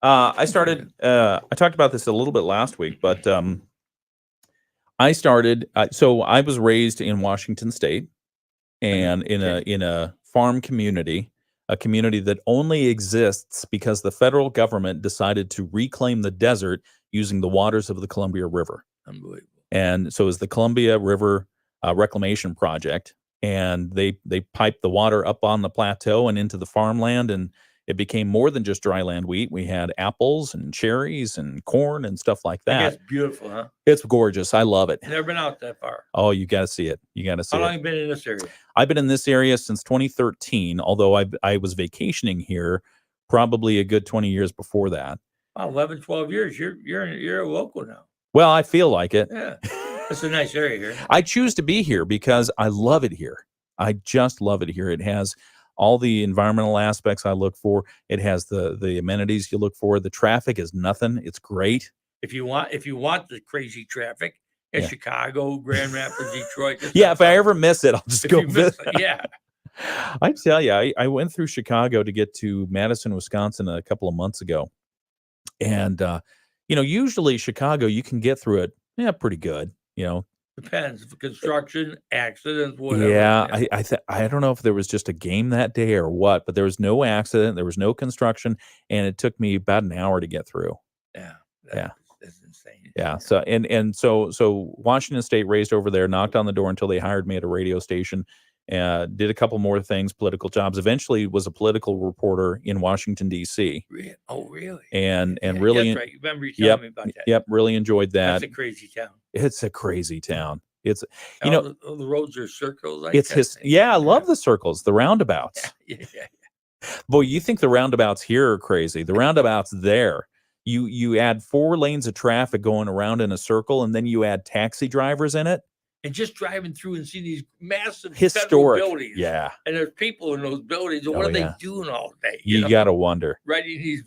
I talked about this a little bit last week, but so I was raised in Washington State, and in a farm community, a community that only exists because the federal government decided to reclaim the desert using the waters of the Columbia River. Unbelievable. And so it was the Columbia River Reclamation Project, and they piped the water up on the plateau and into the farmland, and it became more than just dry land wheat. We had apples and cherries and corn and stuff like that. It's beautiful, huh? It's gorgeous. I love it. Never been out that far. Oh, you got to see it. You got to see How long it. have you been in this area? I've been in this area since 2013, although I was vacationing here probably a good 20 years before that. Wow, 11, 12 years. You're a local now. Well, I feel like it. Yeah. It's a nice area here. I choose to be here because I love it here. I just love it here. It has all the environmental aspects I look for. It has the amenities you look for. The traffic is nothing. It's great. If you want the crazy traffic, it's Chicago, Grand Rapids, Detroit. Yeah, if I ever miss it, I'll just go visit. Yeah. I tell you, I went through Chicago to get to Madison, Wisconsin a couple of months ago. And, usually Chicago, you can get through it, pretty good, Depends. Construction, accidents, whatever. Yeah, I don't know if there was just a game that day or what, but there was no accident, there was no construction, and it took me about an hour to get through. Yeah. That's insane. Yeah. So so Washington State raised over there, knocked on the door until they hired me at a radio station, did a couple more things, political jobs. Eventually was a political reporter in Washington, D.C. Oh, really? And really, that's right. You remember you telling me about that? Yep, really enjoyed that. That's a crazy town. It's a crazy town. It's the roads are circles. I love the circles, the roundabouts. Yeah. Boy, you think the roundabouts here are crazy. The roundabouts there, you add 4 lanes of traffic going around in a circle, and then you add taxi drivers in it. And just driving through and seeing these massive Historic federal buildings. Yeah. And there's people in those buildings. And what are they doing all day? You got to wonder. Writing these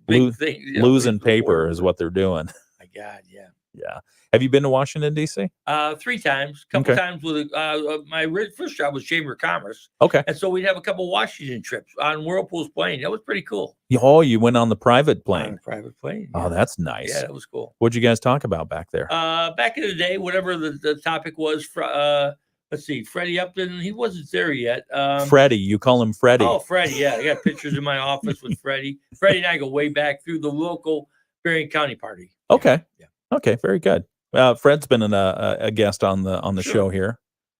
big things. Losing paper is what they're doing. My God, yeah. Yeah. Have you been to Washington, D.C.? 3 times, a couple times with my first job was Chamber of Commerce. Okay. And so we'd have a couple Washington trips on Whirlpool's plane. That was pretty cool. Oh, you went on the private plane. On a private plane. Oh, that's nice. Yeah, that was cool. What'd you guys talk about back there? Back in the day, whatever the topic was, let's see, Freddie Upton, he wasn't there yet. Freddie, you call him Freddie. Oh, Freddie, yeah. I got pictures in my office with Freddie. Freddie and I go way back through the local Berrien County party. Okay. Yeah. Okay, very good. Fred's been a guest on the show here.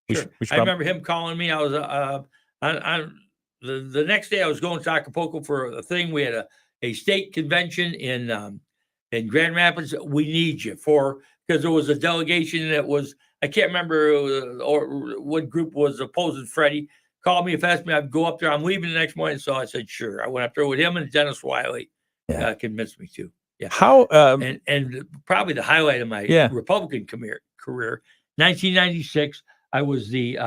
I remember him calling me. I was on the next day I was going to Acapulco for a thing. We had a state convention in Grand Rapids. We need you because there was a delegation that was, I can't remember or what group was opposing Freddie. Called me, asked me I'd go up there. I'm leaving the next morning. So I said, sure. I went up there with him and Dennis Wiley. Convinced me to. Yeah. How and probably the highlight of my Republican career, 1996, I was the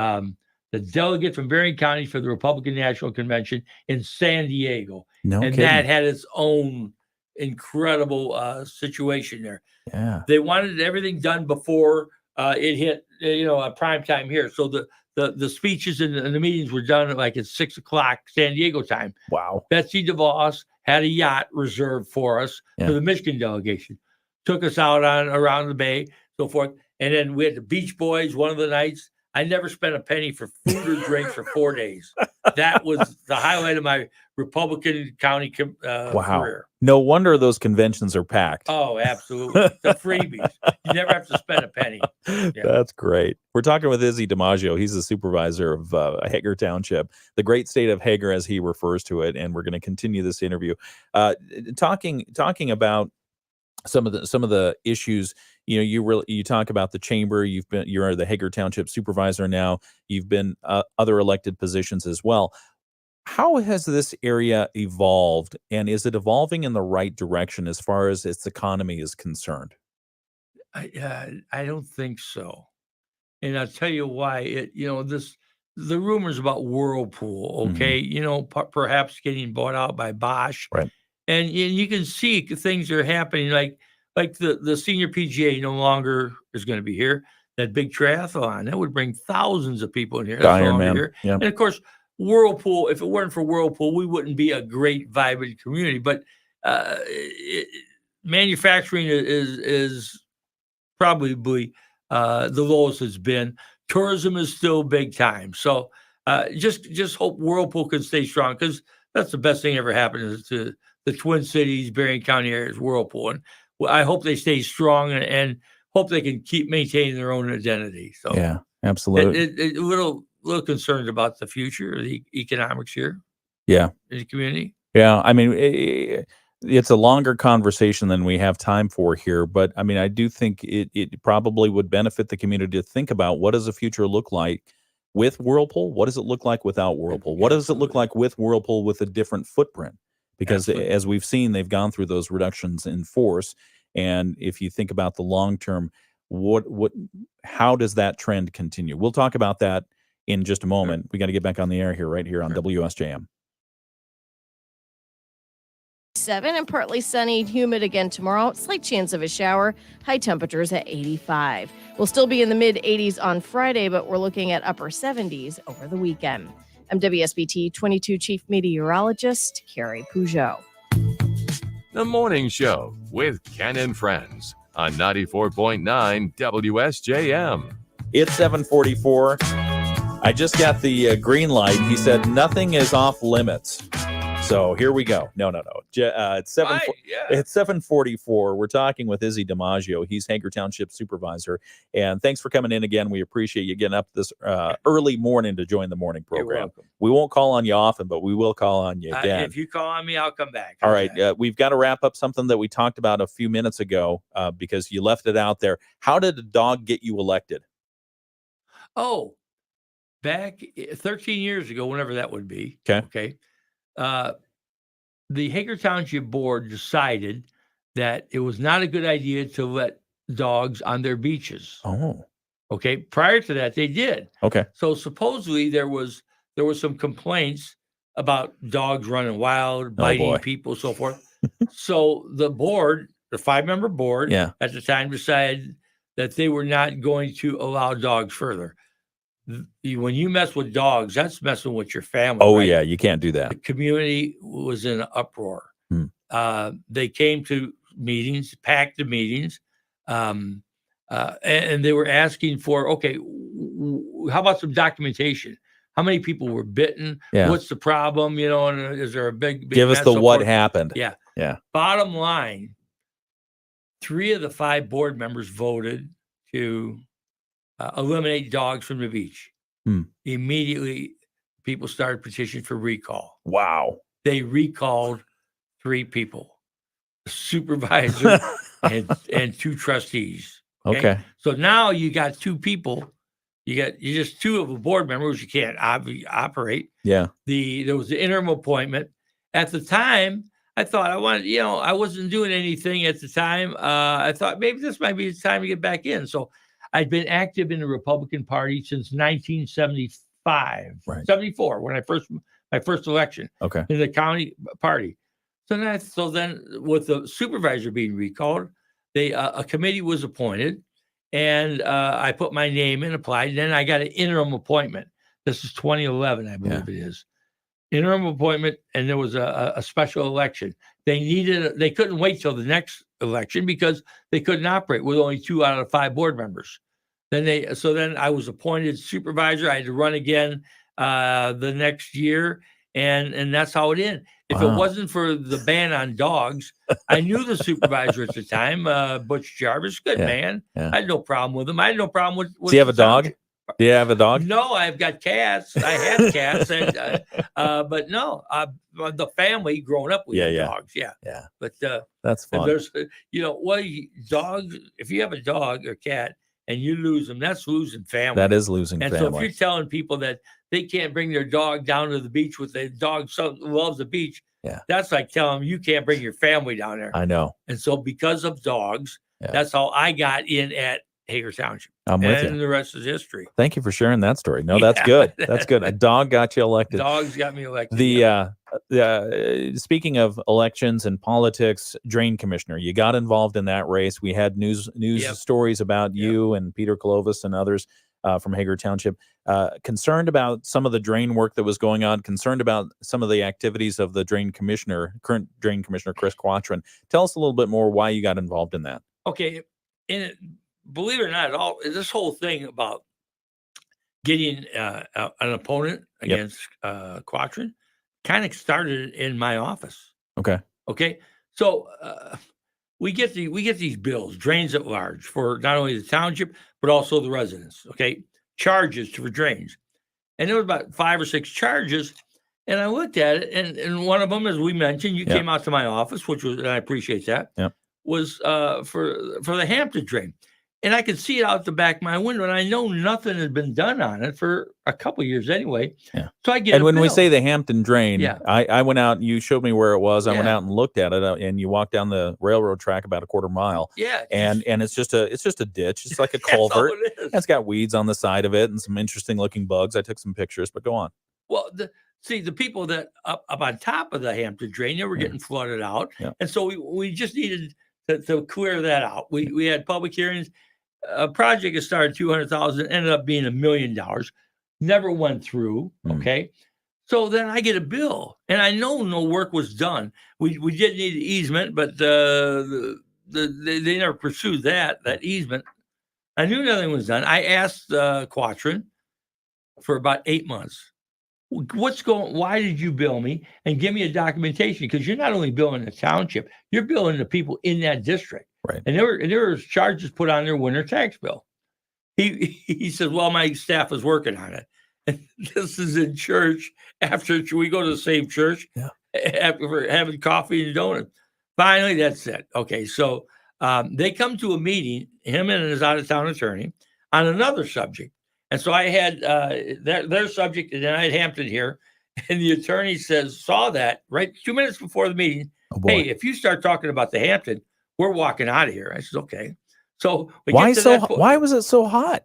delegate from Berrien County for the Republican National Convention in San Diego. That had its own incredible situation there. Yeah. They wanted everything done before it hit a prime time here. So the speeches and the meetings were done like at 6 o'clock San Diego time. Wow. Betsy DeVos had a yacht reserved for us for the Michigan delegation. Took us out around the bay, so forth. And then we had the Beach Boys one of the nights. I never spent a penny for food or drink for 4 days. That was the highlight of my Republican County career. No wonder those conventions are packed. Oh, absolutely. The freebies. You never have to spend a penny. Yeah. That's great. We're talking with Izzy DiMaggio. He's the supervisor of Hager Township, the great state of Hager, as he refers to it. And we're going to continue this interview talking about some of the issues. You talk about the chamber. You're the Hager Township supervisor now. You've been other elected positions as well. How has this area evolved, and is it evolving in the right direction as far as its economy is concerned? I don't think so, and I'll tell you why. The rumors about Whirlpool, okay, perhaps getting bought out by Bosch, right? And you can see things are happening, like the senior PGA no longer is going to be here. That big triathlon that would bring thousands of people in here. Ironman, yeah. And of course, Whirlpool. If it weren't for Whirlpool, we wouldn't be a great, vibrant community. But manufacturing is probably the lowest it's been. Tourism is still big time. So just hope Whirlpool can stay strong, because that's the best thing ever happened to the Twin Cities, Berrien County area is Whirlpool. And I hope they stay strong and hope they can keep maintaining their own identity. So yeah, absolutely. A little concerned about the future of the economics here. Yeah. In the community. Yeah. I mean, it's a longer conversation than we have time for here, but I mean, I do think it probably would benefit the community to think about, what does the future look like with Whirlpool? What does it look like without Whirlpool? What does it look like with Whirlpool with a different footprint? Because as we've seen, they've gone through those reductions in force. And if you think about the long term, how does that trend continue? We'll talk about that in just a moment. We got to get back on the air here, right here on WSJM. 7 and partly sunny, humid again tomorrow. Slight chance of a shower. High temperatures at 85. We'll still be in the mid 80s on Friday, but we're looking at upper 70s over the weekend. I'm WSBT 22 Chief Meteorologist Carrie Peugeot. The Morning Show with Ken and Friends on 94.9 WSJM. It's 7:44. I just got the green light. He said nothing is off limits. So here we go. No. It's 7:44. We're talking with Izzy DiMaggio. He's Hager Township supervisor. And thanks for coming in again. We appreciate you getting up this early morning to join the morning program. We won't call on you often, but we will call on you again. If you call on me, I'll come back. All right. We've got to wrap up something that we talked about a few minutes ago because you left it out there. How did a dog get you elected? Oh, back 13 years ago, whenever that would be. Okay. The Hager Township Board decided that it was not a good idea to let dogs on their beaches. Oh. Okay. Prior to that, they did. Okay. So supposedly there was some complaints about dogs running wild, biting people, so forth. So the board, the 5-member board, at the time decided that they were not going to allow dogs further. When you mess with dogs, that's messing with your family. Oh, right? yeah. You can't do that. The community was in an uproar. They came to meetings, packed the meetings, and they were asking for, okay, how about some documentation? How many people were bitten? Yeah. What's the problem? You know, and is there a big Give us mess, the so what forth? happened. Yeah. Yeah. Bottom line, 3 of the 5 board members voted to eliminate dogs from the beach. Immediately, people started petitioning for recall. Wow. They recalled 3 people, a supervisor and 2 trustees. Okay. So now you got 2 people. You just 2 of the board members. You can't operate. Yeah. There was the interim appointment. At the time, I thought I wasn't doing anything at the time. I thought maybe this might be the time to get back in. So I'd been active in the Republican Party since 1975, 74, when my first election in the county party. So then with the supervisor being recalled, a committee was appointed. And I put my name in, applied, and then I got an interim appointment. This is 2011, I believe it is. Interim appointment, and there was a special election. They couldn't wait till the next election because they couldn't operate with only 2 out of 5 board members. Then I was appointed supervisor. I had to run again the next year, and that's how it ended. If it wasn't for the ban on dogs, I knew the supervisor at the time, Butch Jarvis, good man. Yeah. I had no problem with him. I had no problem with Do you have a dog? Do you have a dog? No, I've got cats. I had cats, but no, the family growing up with dogs. Yeah. But that's fun. There's, dogs. If you have a dog or cat and you lose them, that's losing family. That is losing and family. So if you're telling people that they can't bring their dog down to the beach with their dog loves the beach, that's like telling them you can't bring your family down there. I know. And so because of dogs, that's how I got in at Hager Township. I'm with you. And the rest is history. Thank you for sharing that story. No, that's good. That's good. A dog got you elected. Dogs got me elected. Speaking of elections and politics, drain commissioner, you got involved in that race. We had news stories about you and Peter Clovis and others from Hager Township. Concerned about some of the drain work that was going on, concerned about some of the activities of the current drain commissioner, Chris Quatrin. Tell us a little bit more why you got involved in that. Okay. Believe it or not, this whole thing about getting an opponent against Quatrin kind of started in my office. Okay. So we get these bills, drains at large, for not only the township but also the residents. Okay, charges for drains, and there was about 5 or 6 charges. And I looked at it, and one of them, as we mentioned, you came out to my office, which was, and I appreciate that. Was for the Hampton drain. And I could see it out the back of my window, and I know nothing had been done on it for a couple of years anyway. So I get. And when we say the Hampton drain, I went out. You showed me where it was. I went out and looked at it, and you walked down the railroad track about a quarter mile. And it's just a ditch. It's like a culvert. It's got weeds on the side of it and some interesting looking bugs. I took some pictures, but go on. Well, the people that up on top of the Hampton drain, they were getting flooded out, and so we just needed to clear that out. We had public hearings. A project that started $200,000 ended up being $1 million. Never went through. Okay, so then I get a bill, and I know no work was done. We did need an easement, but they never pursued that easement. I knew nothing was done. I asked Quatrin for about 8 months. Why did you bill me? And give me a documentation, because you're not only billing the township, you're billing the people in that district. Right. And there were charges put on their winter tax bill. He said, well, my staff is working on it. And this is in church after we go to the same church after having coffee and donuts. Finally, that's it. Okay. So they come to a meeting, him and his out-of-town attorney, on another subject. And so I had their subject, and then I had Hampton here. And the attorney saw that right 2 minutes before the meeting. Hey, if you start talking about the Hampton, we're walking out of here. I said, okay. So why was it so hot?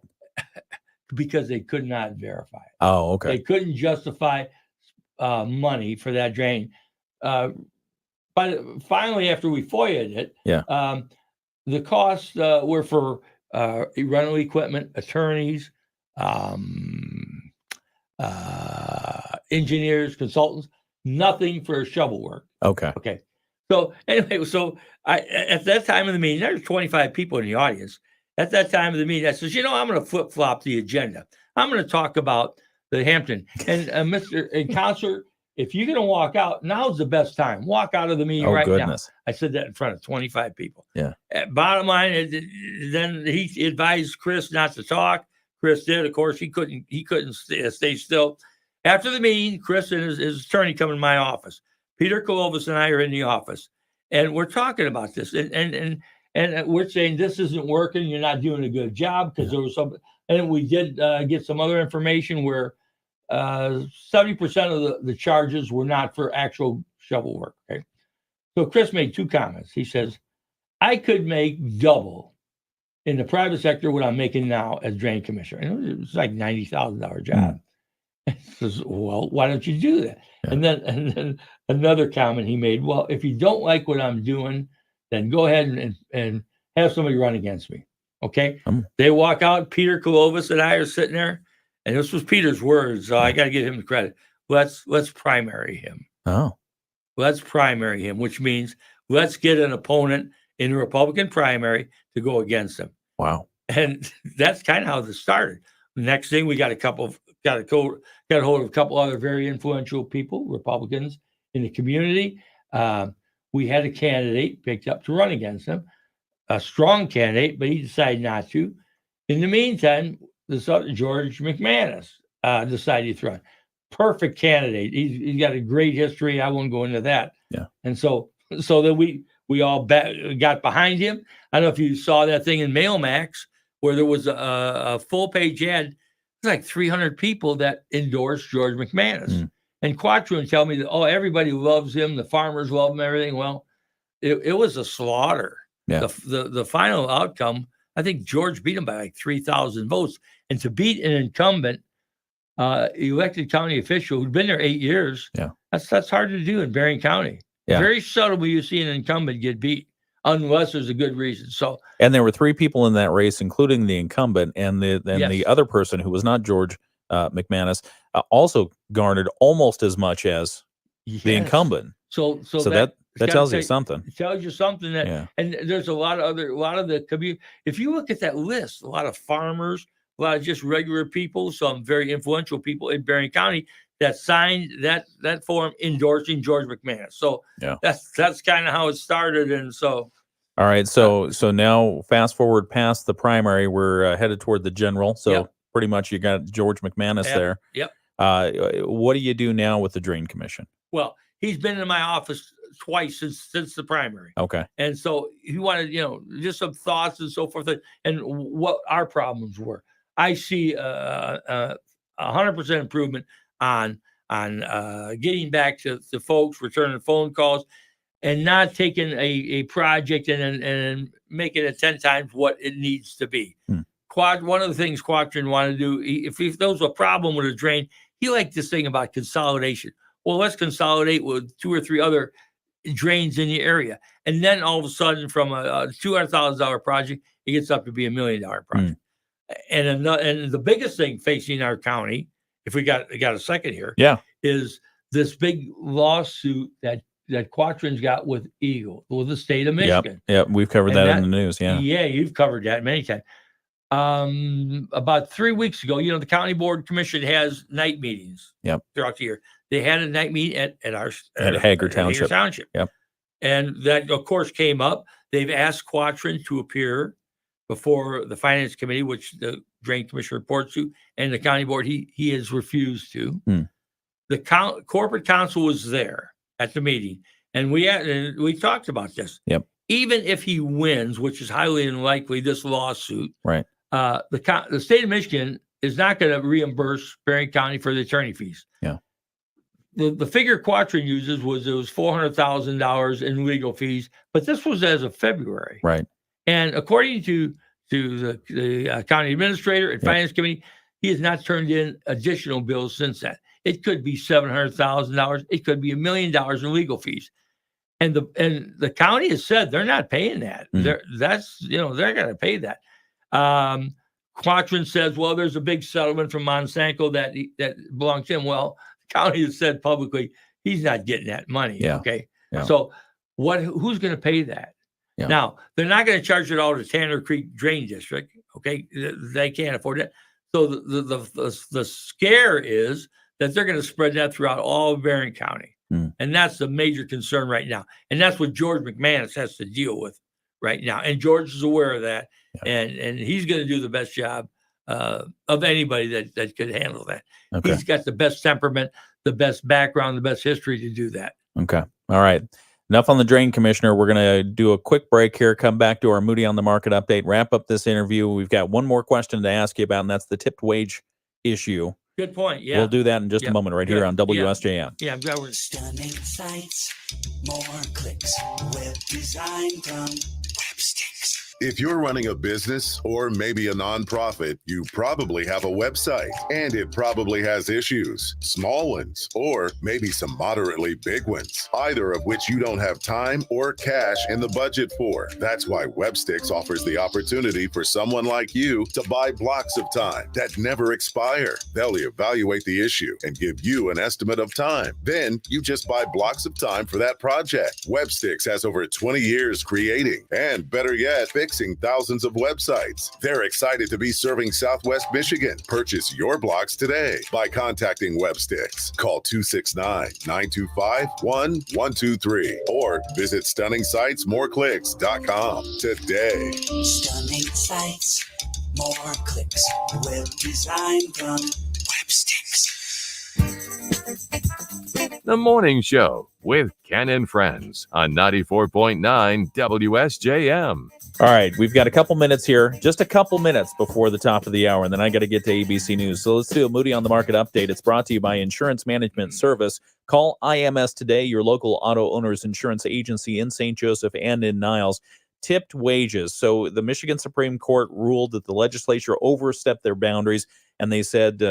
because they could not verify it. Oh, okay. They couldn't justify money for that drain. But finally, after we FOIA'd it, the costs were for rental equipment, attorneys, engineers, consultants, nothing for shovel work. Okay. Okay. So anyway, at that time of the meeting, there's 25 people in the audience. At that time of the meeting, I says, I'm going to flip-flop the agenda. I'm going to talk about the Hampton. And Counselor, if you're going to walk out, now's the best time. Walk out of the meeting now. I said that in front of 25 people. Yeah. Bottom line, then he advised Chris not to talk. Chris did. Of course, he couldn't stay still. After the meeting, Chris and his attorney come in my office. Peter Clovis and I are in the office, and we're talking about this. And we're saying this isn't working. You're not doing a good job because there was some. And we did get some other information where 70% of the charges were not for actual shovel work. Okay, so Chris made two comments. He says, "I could make double in the private sector what I'm making now as drain commissioner. And it's like $90,000 job." He says, "Well, why don't you do that?" Yeah. And then another comment he made. "Well, if you don't like what I'm doing, then go ahead and have somebody run against me." Okay. They walk out. Peter Clovis and I are sitting there, and this was Peter's words, so I got to give him the credit. Let's primary him. Oh. Let's primary him, which means let's get an opponent in the Republican primary to go against him. Wow. And that's kind of how this started. The next thing, we got a hold of a couple other very influential people, Republicans in the community. We had a candidate picked up to run against him, a strong candidate, but he decided not to. In the meantime, this other George McManus decided to run. Perfect candidate. He's got a great history. I won't go into that. Yeah. And so then we all got behind him. I don't know if you saw that thing in Mailmax where there was a full page ad. It's like 300 people that endorsed George McManus. And Quattro tell me that, everybody loves him. The farmers love him, everything. Well, it was a slaughter. Yeah. The final outcome, I think George beat him by like 3,000 votes. And to beat an incumbent elected county official who'd been there 8 years, that's hard to do in Berrien County. Yeah. Very subtle when you see an incumbent get beat, unless there's a good reason. So, and there were three people in that race, including the incumbent, and the other person who was not George McManus also garnered almost as much as the incumbent. So that tells you something. It tells you something that, and there's a lot of the community. If you look at that list, a lot of farmers, a lot of just regular people, some very influential people in Berrien County that signed that form endorsing George McManus. So that's kind of how it started. And so, all right. So now fast forward past the primary, we're headed toward the general. So pretty much you got George McManus there. Yep. What do you do now with the Drain Commission? Well, he's been in my office twice since the primary. Okay. And so he wanted, just some thoughts and so forth, and what our problems were. I see 100% improvement on getting back to folks, returning phone calls, and not taking a project and making it 10 times what it needs to be. One of the things Quattrin wanted to do, if there was a problem with a drain, he liked this thing about consolidation. Well, let's consolidate with 2 or 3 other drains in the area. And then all of a sudden, from a $200,000 project, it gets up to be $1 million project. And the biggest thing facing our county, if we got a second here, is this big lawsuit that Quattrin's got with Eagle, with the state of Michigan. Yep. We've covered that in the news. Yeah, you've covered that many times. About 3 weeks ago, the county board commission has night meetings. Throughout the year. They had a night meeting at Hager Township. Yep. And that, of course, came up. They've asked Quattrin to appear before the finance committee, which the drain commissioner reports to, and the county board. He has refused to. The corporate counsel was there at the meeting, and we talked about this. Yep. Even if he wins, which is highly unlikely, this lawsuit, right? The state of Michigan is not going to reimburse Berrien County for the attorney fees. Yeah. The figure Quattrin uses was $400,000 in legal fees, but this was as of February. Right. And according to the county administrator and finance committee. He has not turned in additional bills since then. It could be $700,000. It could be $1 million in legal fees. And the county has said they're not paying that. They're going to pay that. Quatrin says, well, there's a big settlement from Monsanto that belongs to him. Well, the county has said publicly he's not getting that money. Yeah. Okay. Yeah. So who's going to pay that? Yeah. Now, they're not going to charge it all to Tanner Creek Drain District. Okay. They can't afford it. So the scare is that they're going to spread that throughout all of Barron County. And that's the major concern right now. And that's what George McManus has to deal with right now. And George is aware of that. Yeah. And he's going to do the best job of anybody that could handle that. Okay. He's got the best temperament, the best background, the best history to do that. Okay. All right. Enough on the Drain Commissioner. We're going to do a quick break here, come back to our Moody on the Market update, wrap up this interview. We've got one more question to ask you about, and that's the tipped wage issue. Good point. Yeah. We'll do that in just a moment right here on WSJM. Yeah. I'm glad we're stunning sights, more clicks, web design from Websticks. If you're running a business or maybe a nonprofit, you probably have a website, and it probably has issues, small ones, or maybe some moderately big ones, either of which you don't have time or cash in the budget for. That's why Websticks offers the opportunity for someone like you to buy blocks of time that never expire. They'll evaluate the issue and give you an estimate of time. Then you just buy blocks of time for that project. Websticks has over 20 years creating, and better yet, fixing thousands of websites. They're excited to be serving Southwest Michigan. Purchase your blocks today by contacting Websticks. Call 269-925-1123 or visit stunningsitesmoreclicks.com today. Stunning sites, more clicks, web design from Websticks. The Morning Show with Ken and Friends on 94.9 WSJM. All right, we've got a couple minutes here, just a couple minutes before the top of the hour, and then I got to get to ABC News. So let's do a Moody on the Market update. It's brought to you by Insurance Management Service. Call IMS today, your local auto owner's insurance agency in St. Joseph and in Niles. Tipped wages. So the Michigan Supreme Court ruled that the legislature overstepped their boundaries, and they said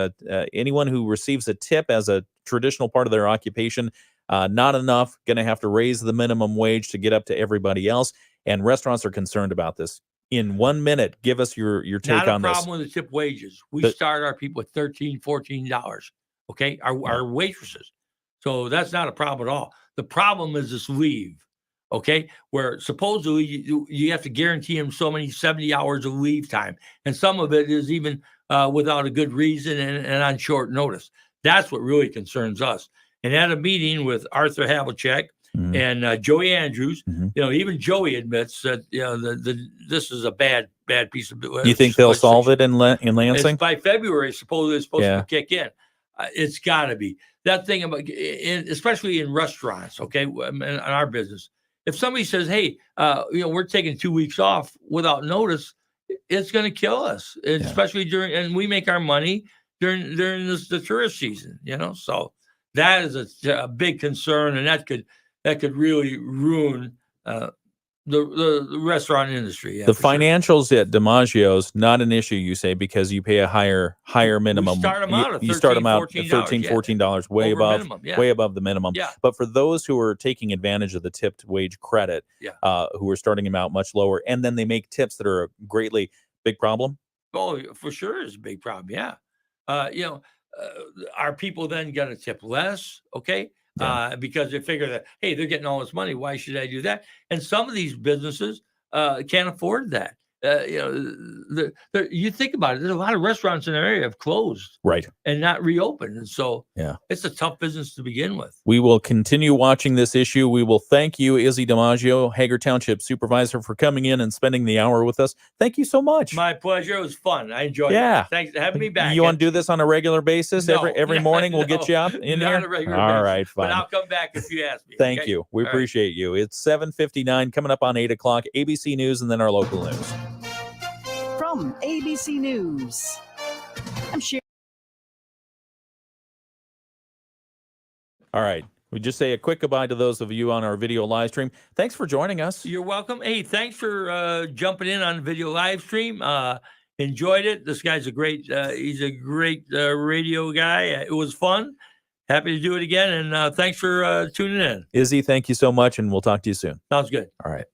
anyone who receives a tip as a traditional part of their occupation, not enough, going to have to raise the minimum wage to get up to everybody else. And restaurants are concerned about this. In 1 minute, give us your take on this. Not a problem with the tip wages. We start our people at $13, $14, okay? Our waitresses. So that's not a problem at all. The problem is this leave, okay? Where supposedly you have to guarantee them so many 70 hours of leave time. And some of it is even without a good reason and on short notice. That's what really concerns us. And at a meeting with Arthur Havlicek, and Joey Andrews, even Joey admits that this is a bad piece of. You think they'll solve it in Lansing? By February? Supposedly it's supposed to kick in. It's got to be that thing about, especially in restaurants. Okay, in our business, if somebody says, "Hey, we're taking 2 weeks off without notice," it's going to kill us, especially during, and we make our money during the tourist season. So that is a big concern, and that could really ruin the restaurant industry. The financials at DiMaggio's not an issue, you say, because you pay a higher minimum. We start them out at you start them out at $13, $14, way above minimum, way above the minimum. Yeah. But for those who are taking advantage of the tipped wage credit, who are starting them out much lower, and then they make tips that are a greatly big problem. Oh, for sure, it's a big problem. Yeah, are people then going to tip less? Okay. Because they figure that, hey, they're getting all this money. Why should I do that? And some of these businesses can't afford that. You think about it. There's a lot of restaurants in our area have closed, right, and not reopened, and so yeah, it's a tough business to begin with. We will continue watching this issue. We will thank you, Izzy DiMaggio, Hager Township Supervisor, for coming in and spending the hour with us. Thank you so much. My pleasure. It was fun. I enjoyed it. Thanks for having me back. You want to do this on a regular basis? No, every morning we'll get you up in not here? On a regular all basis, right, fine. But I'll come back if you ask me. Thank okay? you. We all appreciate you. It's 7:59 coming up on 8 o'clock. ABC News and then our local news. From ABC News, I'm Sherry. All right. We just say a quick goodbye to those of you on our video live stream. Thanks for joining us. You're welcome. Hey, thanks for jumping in on video live stream. Enjoyed it. This guy's he's a great radio guy. It was fun. Happy to do it again. And thanks for tuning in. Izzy, thank you so much. And we'll talk to you soon. Sounds good. All right.